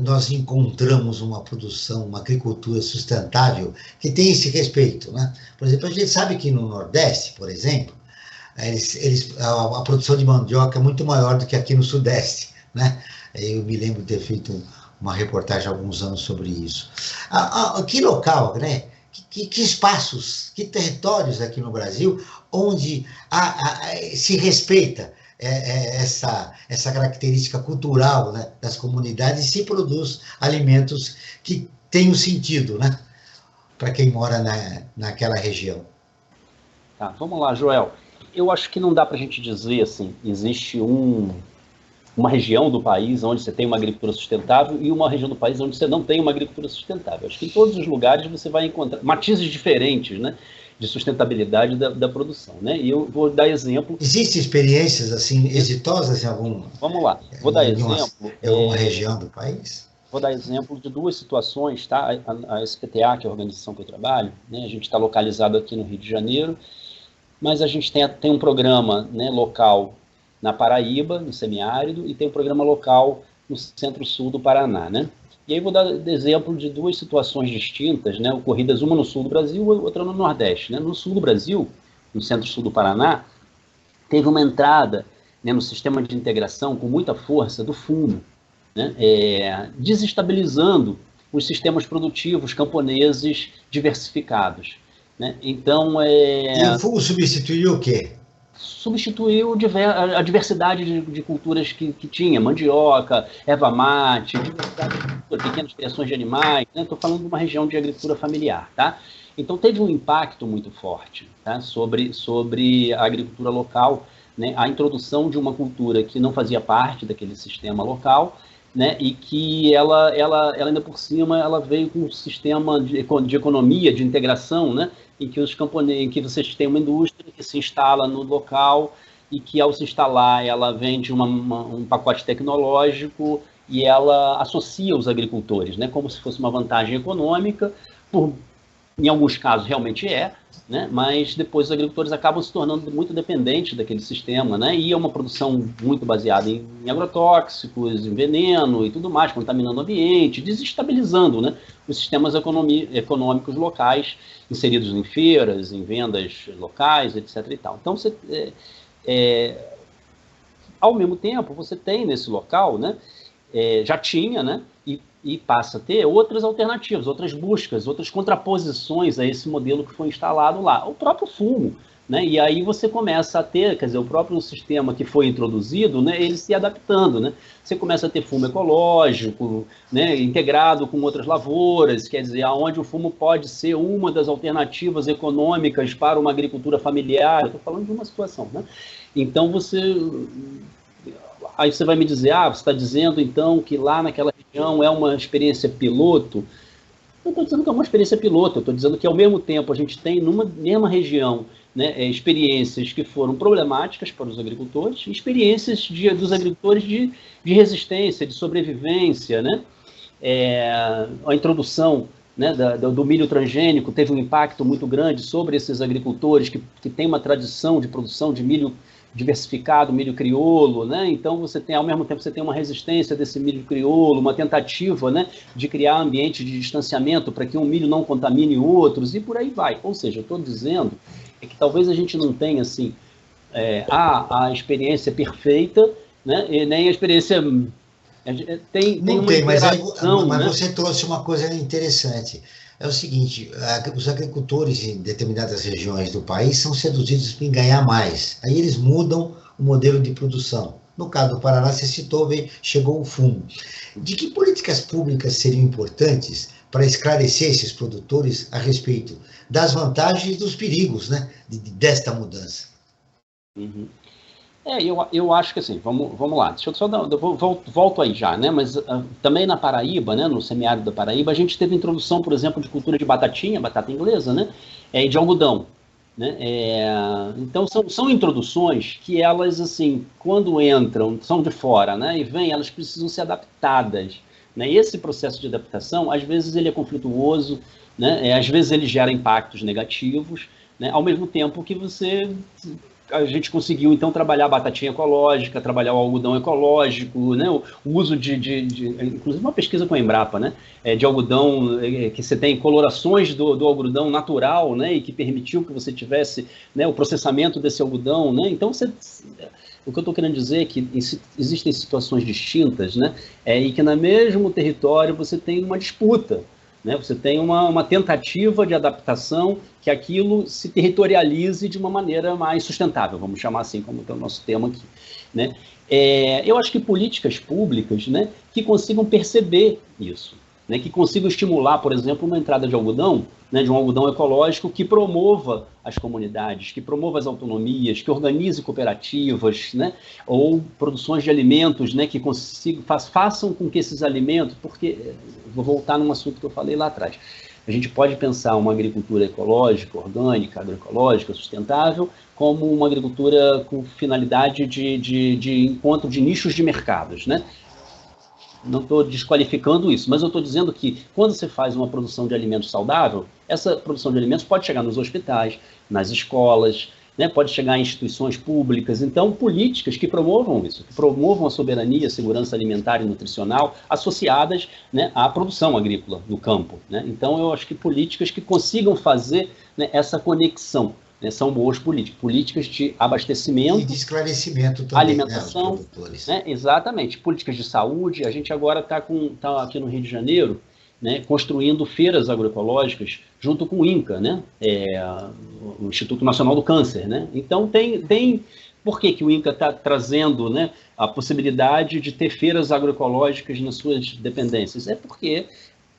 nós encontramos uma produção, uma agricultura sustentável que tem esse respeito, né? Por exemplo, a gente sabe que no Nordeste, por exemplo, a produção de mandioca é muito maior do que aqui no Sudeste, né? Eu me lembro de ter feito uma reportagem há alguns anos sobre isso. Que local, né? Que espaços, que territórios aqui no Brasil onde se respeita essa característica cultural, né, das comunidades, e se produz alimentos que tenham sentido, né, para quem mora naquela região. Tá, vamos lá, Joel. Eu acho que não dá para a gente dizer assim, existe uma região do país onde você tem uma agricultura sustentável e uma região do país onde você não tem uma agricultura sustentável. Acho que em todos os lugares você vai encontrar matizes diferentes, né, de sustentabilidade da produção, né? E eu vou dar exemplo. Existem experiências assim exitosas em algum? Vamos lá. Vou dar exemplo. Em alguma região do país? Vou dar exemplo de duas situações, tá? A SPTA, que é a organização que eu trabalho, né? A gente está localizado aqui no Rio de Janeiro, mas a gente tem um programa, né, local na Paraíba, no semiárido, e tem um programa local no centro-sul do Paraná, né? E aí vou dar exemplo de duas situações distintas, né, ocorridas uma no sul do Brasil e outra no Nordeste, né? No sul do Brasil, no centro-sul do Paraná, teve uma entrada, né, no sistema de integração com muita força do fumo, né, desestabilizando os sistemas produtivos camponeses diversificados, né? Então, E o fumo substituiu o quê? Substituiu a diversidade de culturas que tinha, mandioca, erva mate, pequenas criações de animais, né? Estou falando de uma região de agricultura familiar, tá? Então teve um impacto muito forte, tá, sobre a agricultura local, né? A introdução de uma cultura que não fazia parte daquele sistema local, né? E que ela ainda por cima ela veio com um sistema de economia, de integração, né? Em que vocês têm uma indústria que se instala no local e que, ao se instalar, ela vende um pacote tecnológico e ela associa os agricultores, né, como se fosse uma vantagem econômica, em alguns casos realmente né, mas depois os agricultores acabam se tornando muito dependentes daquele sistema, né, e é uma produção muito baseada em agrotóxicos, em veneno e tudo mais, contaminando o ambiente, desestabilizando, né, os sistemas econômicos locais, inseridos em feiras, em vendas locais, etc. e tal. Então, ao mesmo tempo, você tem nesse local, né, já tinha, né, e passa a ter outras alternativas, outras buscas, outras contraposições a esse modelo que foi instalado lá. O próprio fumo, né? E aí você começa a ter, quer dizer, o próprio sistema que foi introduzido, né, ele se adaptando, né? Você começa a ter fumo ecológico, né, integrado com outras lavouras, quer dizer, aonde o fumo pode ser uma das alternativas econômicas para uma agricultura familiar. Eu estou falando de uma situação, né? Então aí você vai me dizer, você está dizendo então que lá naquela região é uma experiência piloto? Não estou dizendo que é uma experiência piloto, eu estou dizendo que ao mesmo tempo a gente tem numa mesma região, né, experiências que foram problemáticas para os agricultores, experiências dos agricultores de resistência, de sobrevivência, né? A introdução, né, do milho transgênico teve um impacto muito grande sobre esses agricultores que têm uma tradição de produção de milho diversificado, milho crioulo, né? Então você tem, ao mesmo tempo, você tem uma resistência desse milho crioulo, uma tentativa, né, de criar ambiente de distanciamento para que um milho não contamine outros, e por aí vai. Ou seja, eu estou dizendo que talvez a gente não tenha, assim, a experiência perfeita, né, e nem a experiência... Não tem, mas né? Você trouxe uma coisa interessante. É o seguinte, os agricultores em determinadas regiões do país são seduzidos em ganhar mais. Aí eles mudam o modelo de produção. No caso do Paraná, você citou, chegou o fumo. De que políticas públicas seriam importantes para esclarecer esses produtores a respeito das vantagens e dos perigos, né, desta mudança? Uhum. Eu acho que assim, vamos lá, deixa eu só volto aí já, né? Mas também na Paraíba, né, no semiárido da Paraíba, a gente teve introdução, por exemplo, de cultura de batatinha, batata inglesa, né? E de algodão, né? Então são introduções que elas, assim, quando entram, são de fora, né? E vêm, elas precisam ser adaptadas, né? E esse processo de adaptação, às vezes ele é conflituoso, né? Às vezes ele gera impactos negativos, né? Ao mesmo tempo que a gente conseguiu, então, trabalhar a batatinha ecológica, trabalhar o algodão ecológico, né? O uso inclusive uma pesquisa com a Embrapa, né? De algodão, que você tem colorações do algodão natural, né? E que permitiu que você tivesse, né, o processamento desse algodão, né? Então, o que eu estou querendo dizer é que existem situações distintas, né? E que no mesmo território você tem uma disputa, né? Você tem uma tentativa de adaptação que aquilo se territorialize de uma maneira mais sustentável, vamos chamar assim, como é o nosso tema aqui, né? Eu acho que políticas públicas, né, que consigam perceber isso, né, que consigam estimular, por exemplo, uma entrada de algodão, né, de um algodão ecológico que promova as comunidades, que promova as autonomias, que organize cooperativas, né, ou produções de alimentos, né, que façam com que esses alimentos, porque, vou voltar num assunto que eu falei lá atrás, a gente pode pensar uma agricultura ecológica, orgânica, agroecológica, sustentável, como uma agricultura com finalidade de encontro de nichos de mercados, né? Não estou desqualificando isso, mas eu estou dizendo que quando você faz uma produção de alimentos saudável, essa produção de alimentos pode chegar nos hospitais, nas escolas, né, pode chegar em instituições públicas. Então, políticas que promovam isso, que promovam a soberania, a segurança alimentar e nutricional associadas, né, à produção agrícola no campo, né? Então, eu acho que políticas que consigam fazer, né, essa conexão, né, são boas políticas de abastecimento e de esclarecimento também, alimentação, né, aos produtores. Né, exatamente, políticas de saúde. A gente agora está aqui no Rio de Janeiro, né, construindo feiras agroecológicas junto com o INCA, né, o Instituto Nacional do Câncer, né? Então por que o INCA está trazendo, né, a possibilidade de ter feiras agroecológicas nas suas dependências? É porque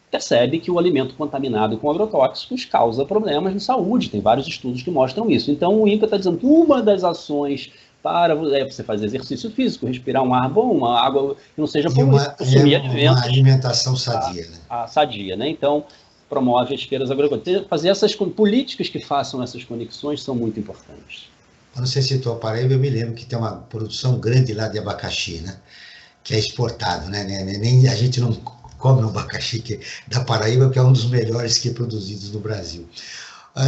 percebe que o alimento contaminado com agrotóxicos causa problemas de saúde, tem vários estudos que mostram isso. Então o INCA está dizendo que uma das ações para você fazer exercício físico, respirar um ar bom, uma água que não seja poluída, consumir alimentos. Uma alimentação sadia, né? Sadia, né? Então, promove as feiras agroecológicas. Fazer essas políticas que façam essas conexões são muito importantes. Quando você citou a Paraíba, eu me lembro que tem uma produção grande lá de abacaxi, né? Que é exportado, né? Nem a gente não come o abacaxi da Paraíba, que é um dos melhores que é produzidos no Brasil.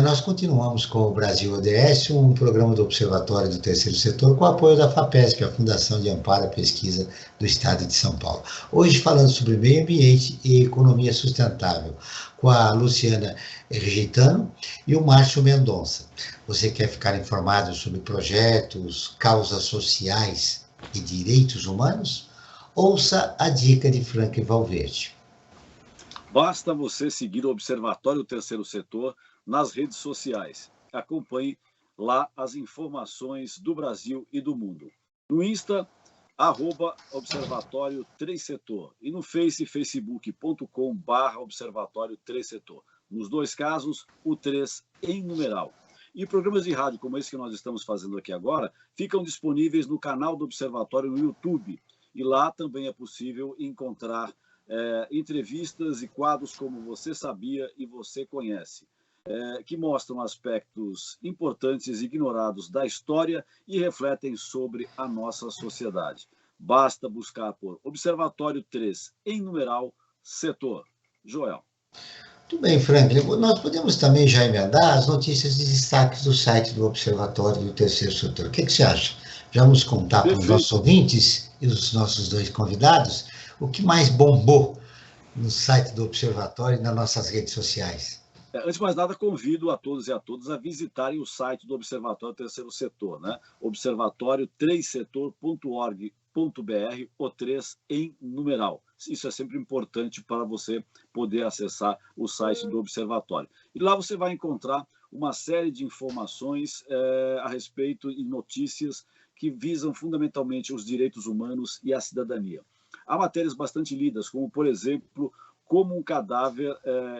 Nós continuamos com o Brasil ODS, um programa do Observatório do Terceiro Setor, com o apoio da FAPESP, a Fundação de Amparo à Pesquisa do Estado de São Paulo. Hoje falando sobre meio ambiente e economia sustentável, com a Luciana Regeitano e o Márcio Mendonça. Você quer ficar informado sobre projetos, causas sociais e direitos humanos? Ouça a dica de Frank Valverde. Basta você seguir o Observatório do Terceiro Setor nas redes sociais. Acompanhe lá as informações do Brasil e do mundo. No Insta, @Observatório 3 Setor. E no facebook.com/Observatório 3 Setor. Nos dois casos, o 3 em numeral. E programas de rádio como esse que nós estamos fazendo aqui agora ficam disponíveis no canal do Observatório no YouTube. E lá também é possível encontrar entrevistas e quadros como Você Sabia e Você Conhece, que mostram aspectos importantes ignorados da história e refletem sobre a nossa sociedade. Basta buscar por Observatório 3 em numeral Setor. Joel. Muito bem, Franklin. Nós podemos também já emendar as notícias de destaques do site do Observatório do Terceiro Setor. O que você acha? Já vamos contar para os nossos ouvintes e os nossos dois convidados o que mais bombou no site do Observatório e nas nossas redes sociais. Antes de mais nada, convido a todos e a todas a visitarem o site do Observatório Terceiro Setor, né? observatório3setor.org.br, o 3 em numeral. Isso é sempre importante para você poder acessar o site do Observatório. E lá você vai encontrar uma série de informações a respeito e notícias que visam fundamentalmente os direitos humanos e a cidadania. Há matérias bastante lidas, como, por exemplo, como um cadáver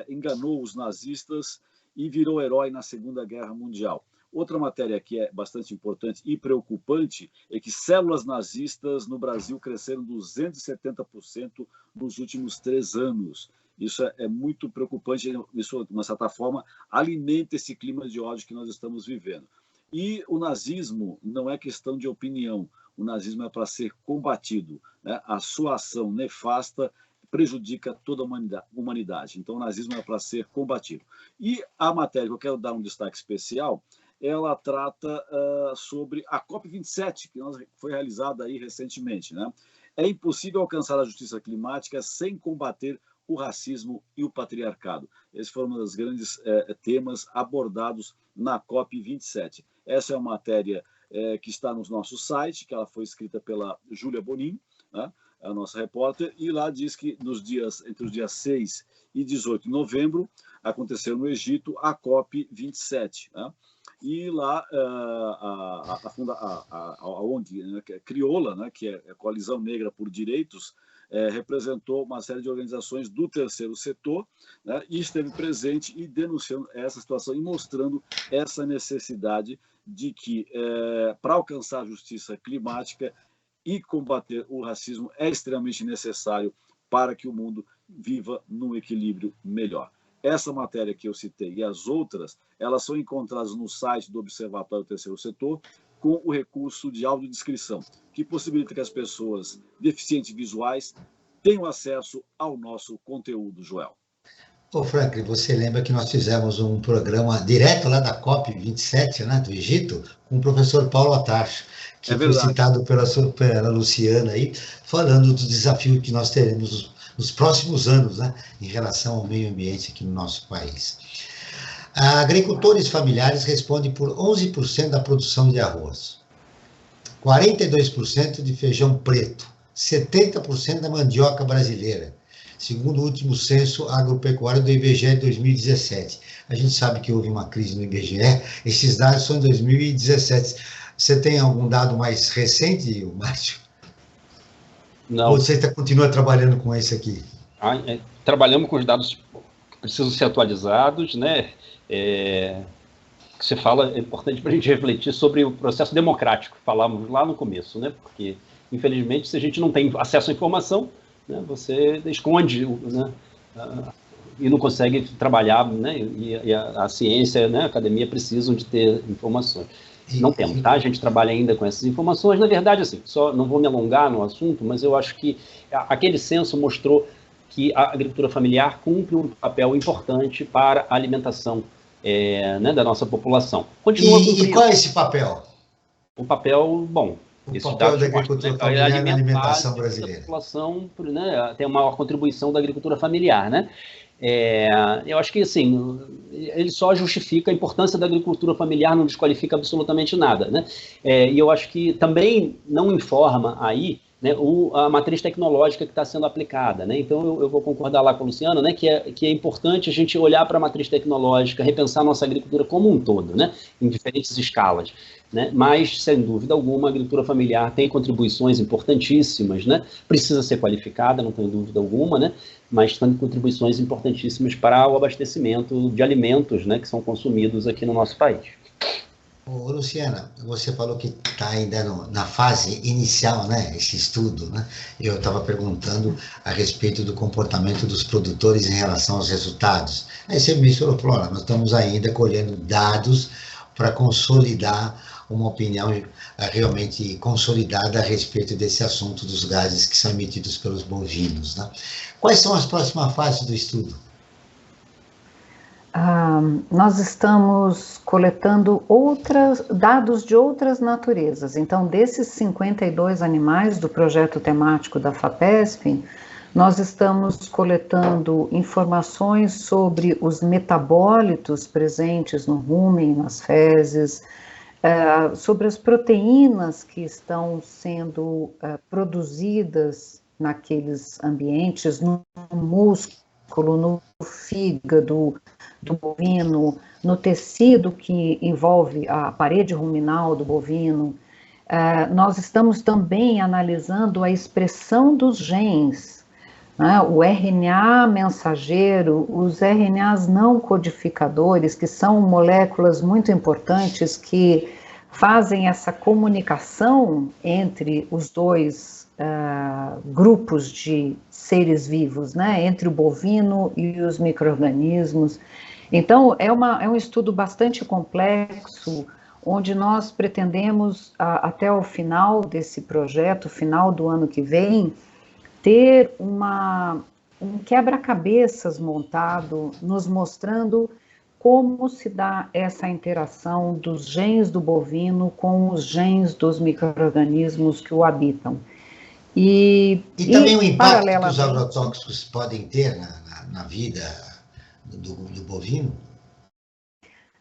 enganou os nazistas e virou herói na Segunda Guerra Mundial. Outra matéria que é bastante importante e preocupante é que células nazistas no Brasil cresceram 270% nos últimos 3 anos. Isso é muito preocupante, isso, de uma certa forma, alimenta esse clima de ódio que nós estamos vivendo. E o nazismo não é questão de opinião, o nazismo é para ser combatido, né? A sua ação nefasta prejudica toda a humanidade. Então, o nazismo é para ser combatido. E a matéria que eu quero dar um destaque especial, ela trata sobre a COP27, que foi realizada aí recentemente, né? É impossível alcançar a justiça climática sem combater o racismo e o patriarcado. Esse foi um dos grandes temas abordados na COP27. Essa é uma matéria que está no nosso site, que ela foi escrita pela Júlia Bonin, né? A nossa repórter, e lá diz que entre os dias 6 e 18 de novembro aconteceu no Egito a COP27, né? E lá a ONG, né, que é Crioula, né, que é a Coalizão Negra por Direitos, representou uma série de organizações do terceiro setor, né, e esteve presente e denunciando essa situação e mostrando essa necessidade de que, para alcançar a justiça climática e combater o racismo, é extremamente necessário para que o mundo viva num equilíbrio melhor. Essa matéria que eu citei e as outras, elas são encontradas no site do Observatório Terceiro Setor com o recurso de audiodescrição, que possibilita que as pessoas deficientes visuais tenham acesso ao nosso conteúdo, Joel. Ô, Franklin, você lembra que nós fizemos um programa direto lá da COP27, né, do Egito, com o professor Paulo Atacho, que foi citado pela Luciana aí, falando do desafio que nós teremos nos próximos anos, né, em relação ao meio ambiente aqui no nosso país. Agricultores familiares respondem por 11% da produção de arroz, 42% de feijão preto, 70% da mandioca brasileira, segundo o último censo agropecuário do IBGE de 2017. A gente sabe que houve uma crise no IBGE, esses dados são de 2017. Você tem algum dado mais recente, Márcio? Não. Ou você continua trabalhando com esse aqui? Trabalhamos com os dados que precisam ser atualizados, né? Que você fala, é importante para a gente refletir sobre o processo democrático, falamos lá no começo, né? Porque, infelizmente, se a gente não tem acesso à informação, né, você esconde, né, e não consegue trabalhar, né? E a ciência, né, a academia precisam de ter informações. Não temos, tá? A gente trabalha ainda com essas informações. Na verdade, assim, só não vou me alongar no assunto, mas eu acho que aquele censo mostrou que a agricultura familiar cumpre um papel importante para a alimentação né, da nossa população. Continua e qual é esse papel? O papel, bom... O papel da agricultura familiar na alimentação brasileira. A população, né, tem uma maior contribuição da agricultura familiar, né? Eu acho que, assim, ele só justifica a importância da agricultura familiar, não desqualifica absolutamente nada, né? E eu acho que também não informa aí né, a matriz tecnológica que está sendo aplicada, né? Então, eu vou concordar lá com a Luciana, né, que é importante a gente olhar para a matriz tecnológica, repensar a nossa agricultura como um todo, né, em diferentes escalas, né? Mas, sem dúvida alguma, a agricultura familiar tem contribuições importantíssimas, né? Precisa ser qualificada, não tenho dúvida alguma, né? Mas tem contribuições importantíssimas para o abastecimento de alimentos, né, que são consumidos aqui no nosso país. Ô, Luciana, você falou que está ainda na fase inicial, né, esse estudo, né? Eu estava perguntando a respeito do comportamento dos produtores em relação aos resultados. Aí você me falou, nós estamos ainda colhendo dados para consolidar uma opinião realmente consolidada a respeito desse assunto dos gases que são emitidos pelos bovinos, né? Quais são as próximas fases do estudo? Nós estamos coletando dados de outras naturezas. Então, desses 52 animais do projeto temático da FAPESP, nós estamos coletando informações sobre os metabólitos presentes no rumen, nas fezes, sobre as proteínas que estão sendo produzidas naqueles ambientes, no músculo, no fígado do bovino, no tecido que envolve a parede ruminal do bovino. Nós estamos também analisando a expressão dos genes, né? O RNA mensageiro, os RNAs não codificadores, que são moléculas muito importantes que fazem essa comunicação entre os dois grupos de seres vivos, né? Entre o bovino e os micro-organismos. Então, é um estudo bastante complexo, onde nós pretendemos, até o final desse projeto, final do ano que vem, ter um quebra-cabeças montado, nos mostrando como se dá essa interação dos genes do bovino com os genes dos micro-organismos que o habitam. E também o impacto que os agrotóxicos podem ter na vida do bovino?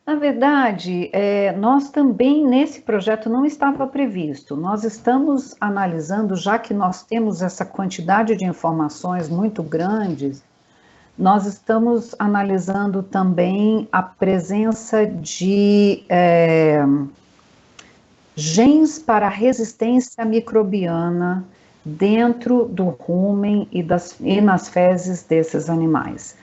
Na verdade, nós também, nesse projeto, não estava previsto. Nós estamos analisando, já que nós temos essa quantidade de informações muito grandes, nós estamos analisando também a presença de genes para resistência microbiana dentro do rumen e nas fezes desses animais.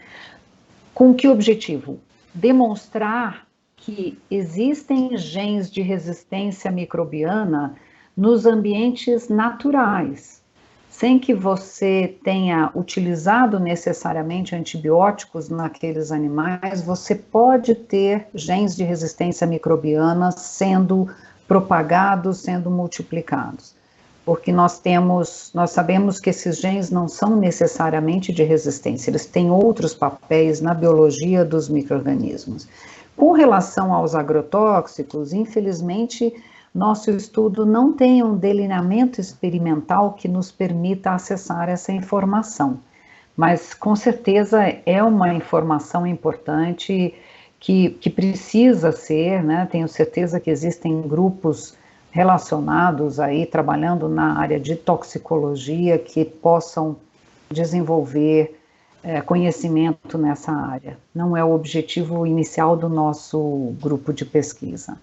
Com que objetivo? Demonstrar que existem genes de resistência microbiana nos ambientes naturais, sem que você tenha utilizado necessariamente antibióticos naqueles animais, você pode ter genes de resistência microbiana sendo propagados, sendo multiplicados. Porque nós sabemos que esses genes não são necessariamente de resistência, eles têm outros papéis na biologia dos micro-organismos. Com relação aos agrotóxicos, infelizmente, nosso estudo não tem um delineamento experimental que nos permita acessar essa informação, mas com certeza é uma informação importante que precisa ser, né? Tenho certeza que existem grupos relacionados aí, trabalhando na área de toxicologia, que possam desenvolver conhecimento nessa área. Não é o objetivo inicial do nosso grupo de pesquisa.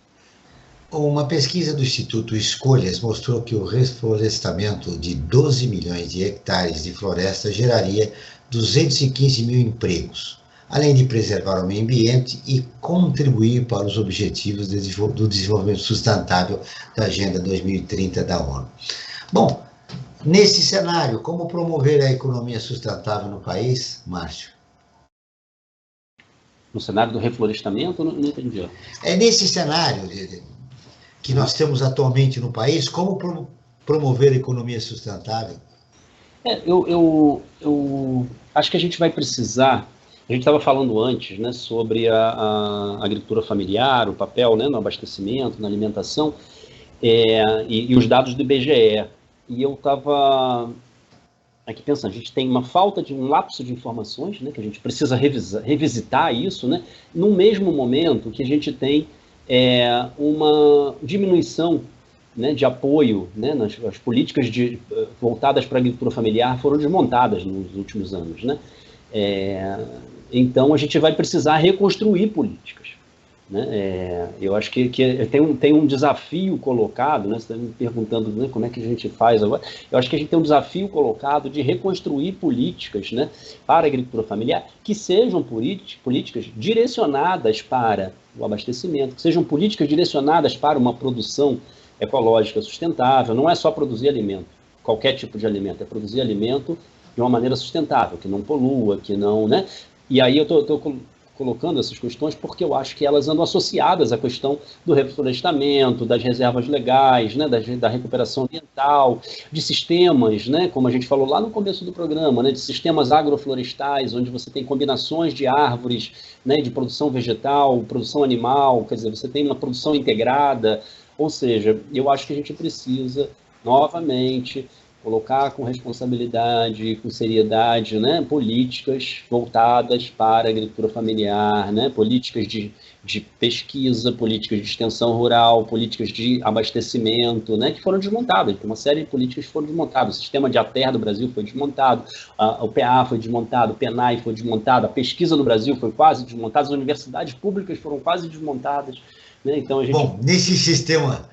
Uma pesquisa do Instituto Escolhas mostrou que o reflorestamento de 12 milhões de hectares de floresta geraria 215 mil empregos, além de preservar o meio ambiente e contribuir para os objetivos do desenvolvimento sustentável da Agenda 2030 da ONU. Bom, nesse cenário, como promover a economia sustentável no país, Márcio? No cenário do reflorestamento, não entendi. Nesse cenário que nós temos atualmente no país, como promover a economia sustentável? Eu acho que a gente vai precisar. A gente estava falando antes, né, sobre a agricultura familiar, o papel, né, no abastecimento, na alimentação, e os dados do IBGE. E eu estava aqui pensando, a gente tem uma falta de um lapso de informações, né, que a gente precisa revisitar isso, né, no mesmo momento que a gente tem uma diminuição né, de apoio, né, as políticas voltadas para a agricultura familiar foram desmontadas nos últimos anos, né? Então, a gente vai precisar reconstruir políticas, né? Eu acho que tem um desafio colocado, né? Você está me perguntando, né, como é que a gente faz agora. Eu acho que a gente tem um desafio colocado de reconstruir políticas, né, para a agricultura familiar que sejam políticas direcionadas para o abastecimento, que sejam políticas direcionadas para uma produção ecológica sustentável. Não é só produzir alimento, qualquer tipo de alimento, é produzir alimento de uma maneira sustentável, que não polua, que não, né? E aí eu estou colocando essas questões porque eu acho que elas andam associadas à questão do reflorestamento, das reservas legais, né, da recuperação ambiental, de sistemas, né, como a gente falou lá no começo do programa, né, de sistemas agroflorestais, onde você tem combinações de árvores, né, de produção vegetal, produção animal, quer dizer, você tem uma produção integrada. Ou seja, eu acho que a gente precisa, novamente, colocar com responsabilidade, com seriedade, né, políticas voltadas para a agricultura familiar, né, políticas de pesquisa, políticas de extensão rural, políticas de abastecimento, né, que foram desmontadas. Uma série de políticas foram desmontadas. O sistema de ATER do Brasil foi desmontado, o PA foi desmontado, o PENAI foi desmontado, a pesquisa no Brasil foi quase desmontada, as universidades públicas foram quase desmontadas. Né? Então, Bom, nesse sistema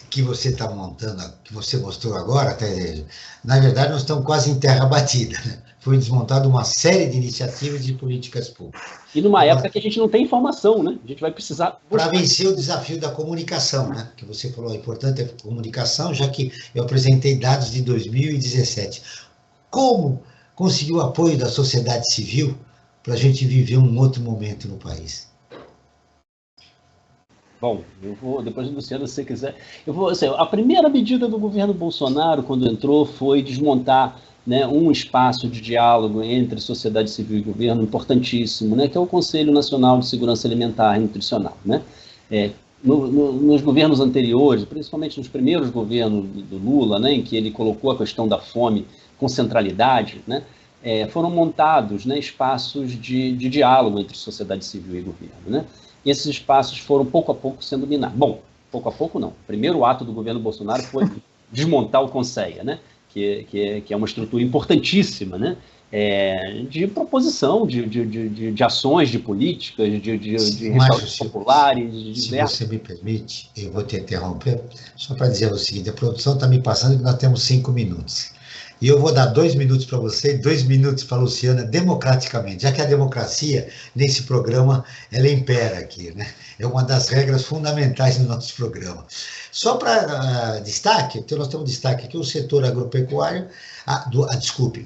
que você está montando, que você mostrou agora, Tereza, na verdade nós estamos quase em terra batida, né? Foi desmontada uma série de iniciativas de políticas públicas. E numa época que a gente não tem informação, né? A gente vai precisar... Para vencer o desafio da comunicação, né? Que você falou, é importante a comunicação, já que eu apresentei dados de 2017. Como conseguir o apoio da sociedade civil para a gente viver um outro momento no país? Bom, eu vou, depois, Luciano, se você quiser, eu vou, assim, a primeira medida do governo Bolsonaro, quando entrou, foi desmontar, né, um espaço de diálogo entre sociedade civil e governo importantíssimo, né, que é o Conselho Nacional de Segurança Alimentar e Nutricional, né? Nos governos anteriores, principalmente nos primeiros governos do Lula, né, em que ele colocou a questão da fome com centralidade, né, foram montados, né, espaços de diálogo entre sociedade civil e governo, né? E esses espaços foram pouco a pouco sendo minados. Bom, pouco a pouco não. O primeiro ato do governo Bolsonaro foi desmontar o Conselho, né? Que é uma estrutura importantíssima, né? De proposição de ações, de políticas, de restaurantes populares. Se você me permite, eu vou te interromper, só para dizer o seguinte: a produção está me passando que nós temos 5 minutos. E eu vou dar 2 minutos para você e 2 minutos para a Luciana, democraticamente, já que a democracia, nesse programa, ela impera aqui, né? É uma das regras fundamentais do nosso programa. Só para destaque, então nós temos destaque aqui, o setor agropecuário,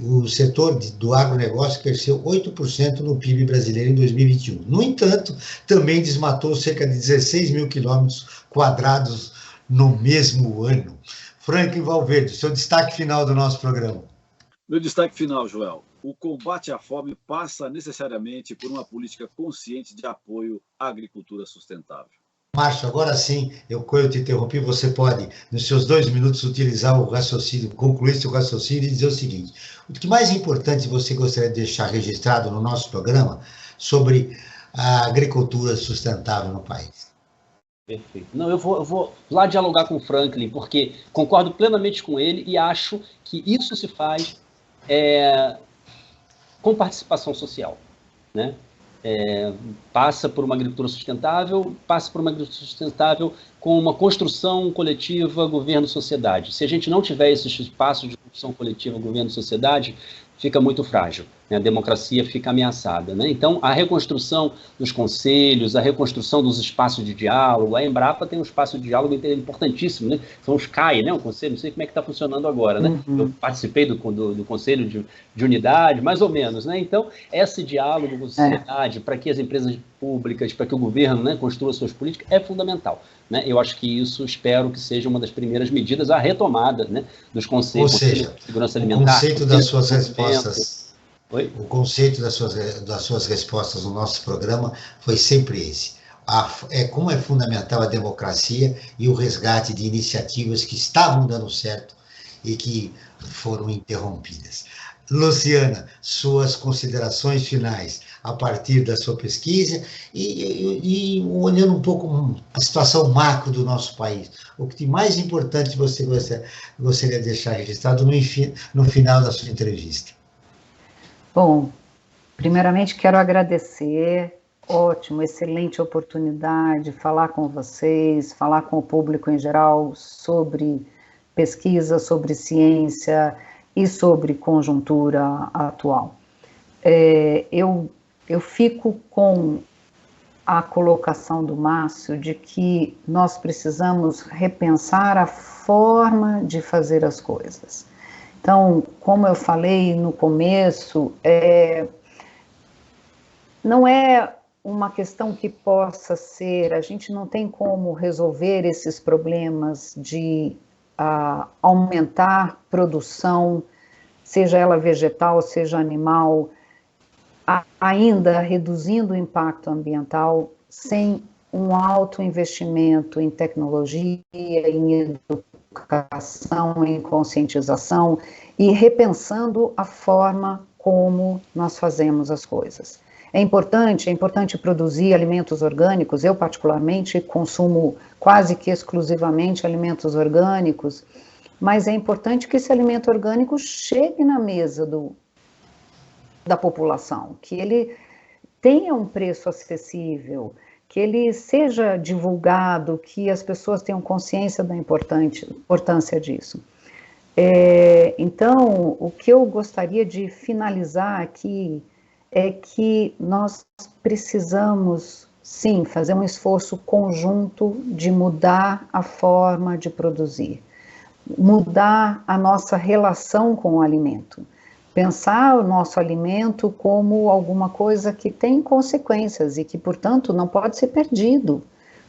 o setor do agronegócio cresceu 8% no PIB brasileiro em 2021. No entanto, também desmatou cerca de 16 mil quilômetros quadrados no mesmo ano. Franklin Valverde, seu destaque final do nosso programa. Meu destaque final, Joel. O combate à fome passa necessariamente por uma política consciente de apoio à agricultura sustentável. Márcio, agora sim, eu te interrompi, você pode, nos seus 2 minutos, utilizar o raciocínio, concluir seu raciocínio e dizer o seguinte: o que mais importante você gostaria de deixar registrado no nosso programa sobre a agricultura sustentável no país? Perfeito. Não, eu vou lá dialogar com o Franklin, porque concordo plenamente com ele e acho que isso se faz com participação social, né? Passa por uma agricultura sustentável com uma construção coletiva governo-sociedade. Se a gente não tiver esses espaços de construção coletiva governo-sociedade, fica muito frágil, né? A democracia fica ameaçada, né? Então, a reconstrução dos conselhos, a reconstrução dos espaços de diálogo, a Embrapa tem um espaço de diálogo importantíssimo, né? São os CAI, né? O conselho, não sei como é que está funcionando agora, né? Eu participei do conselho de unidade, mais ou menos, né? Então, esse diálogo com a sociedade, para que as empresas públicas, para que o governo, né, construa suas políticas, é fundamental, né? Eu acho que isso, espero que seja uma das primeiras medidas, a retomada, né, dos conselhos de segurança alimentar. O conceito das suas respostas, o conceito das suas respostas no nosso programa foi sempre esse: como é fundamental a democracia e o resgate de iniciativas que estavam dando certo e que foram interrompidas. Luciana, suas considerações finais a partir da sua pesquisa e olhando um pouco a situação macro do nosso país. O que de mais importante você gostaria de deixar registrado no final da sua entrevista? Bom, primeiramente quero agradecer, ótimo, excelente oportunidade, falar com vocês, falar com o público em geral sobre pesquisa, sobre ciência e sobre conjuntura atual. Eu fico com a colocação do Márcio de que nós precisamos repensar a forma de fazer as coisas. Então, como eu falei no começo, não é uma questão que possa ser, a gente não tem como resolver esses problemas de aumentar produção, seja ela vegetal, seja animal, ainda reduzindo o impacto ambiental, sem um alto investimento em tecnologia, em educação, em conscientização e repensando a forma como nós fazemos as coisas. É importante produzir alimentos orgânicos. Eu, particularmente, consumo quase que exclusivamente alimentos orgânicos, mas é importante que esse alimento orgânico chegue na mesa da população, que ele tenha um preço acessível, que ele seja divulgado, que as pessoas tenham consciência da importância disso. Então, o que eu gostaria de finalizar aqui é que nós precisamos, sim, fazer um esforço conjunto de mudar a forma de produzir, mudar a nossa relação com o alimento, pensar o nosso alimento como alguma coisa que tem consequências e que, portanto, não pode ser perdido.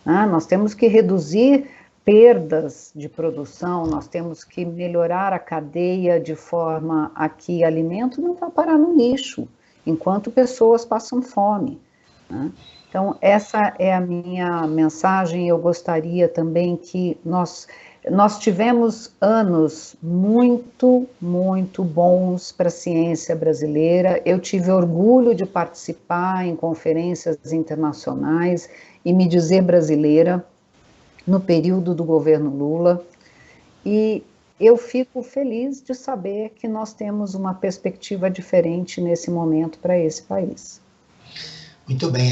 Nós temos que reduzir perdas de produção, nós temos que melhorar a cadeia de forma a que alimento não vá parar no lixo, enquanto pessoas passam fome. Então, essa é a minha mensagem. Eu gostaria também que nós tivemos anos muito, muito bons para a ciência brasileira. Eu tive orgulho de participar em conferências internacionais e me dizer brasileira no período do governo Lula. E eu fico feliz de saber que nós temos uma perspectiva diferente nesse momento para esse país. Muito bem,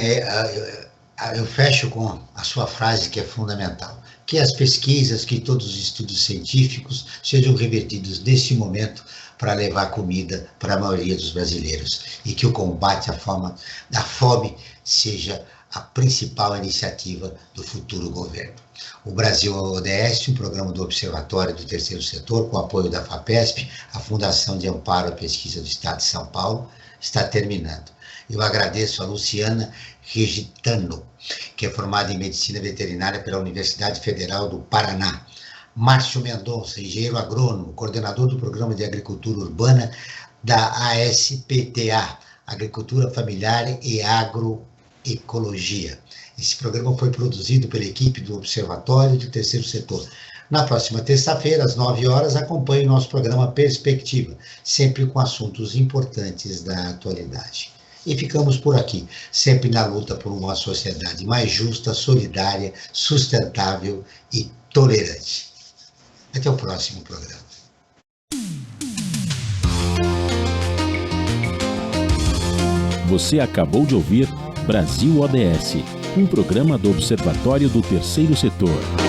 eu fecho com a sua frase que é fundamental, que as pesquisas, que todos os estudos científicos sejam revertidos nesse momento para levar comida para a maioria dos brasileiros e que o combate à fome seja a principal iniciativa do futuro governo. O Brasil ODS, um programa do Observatório do Terceiro Setor, com apoio da FAPESP, a Fundação de Amparo à Pesquisa do Estado de São Paulo, está terminando. Eu agradeço a Luciana Regitano, que é formada em Medicina Veterinária pela Universidade Federal do Paraná. Márcio Mendonça, engenheiro agrônomo, coordenador do Programa de Agricultura Urbana da ASPTA, Agricultura Familiar e Agroecologia. Esse programa foi produzido pela equipe do Observatório do Terceiro Setor. Na próxima terça-feira, às 9 horas, acompanhe o nosso programa Perspectiva, sempre com assuntos importantes da atualidade. E ficamos por aqui, sempre na luta por uma sociedade mais justa, solidária, sustentável e tolerante. Até o próximo programa. Você acabou de ouvir Brasil ODS, um programa do Observatório do Terceiro Setor.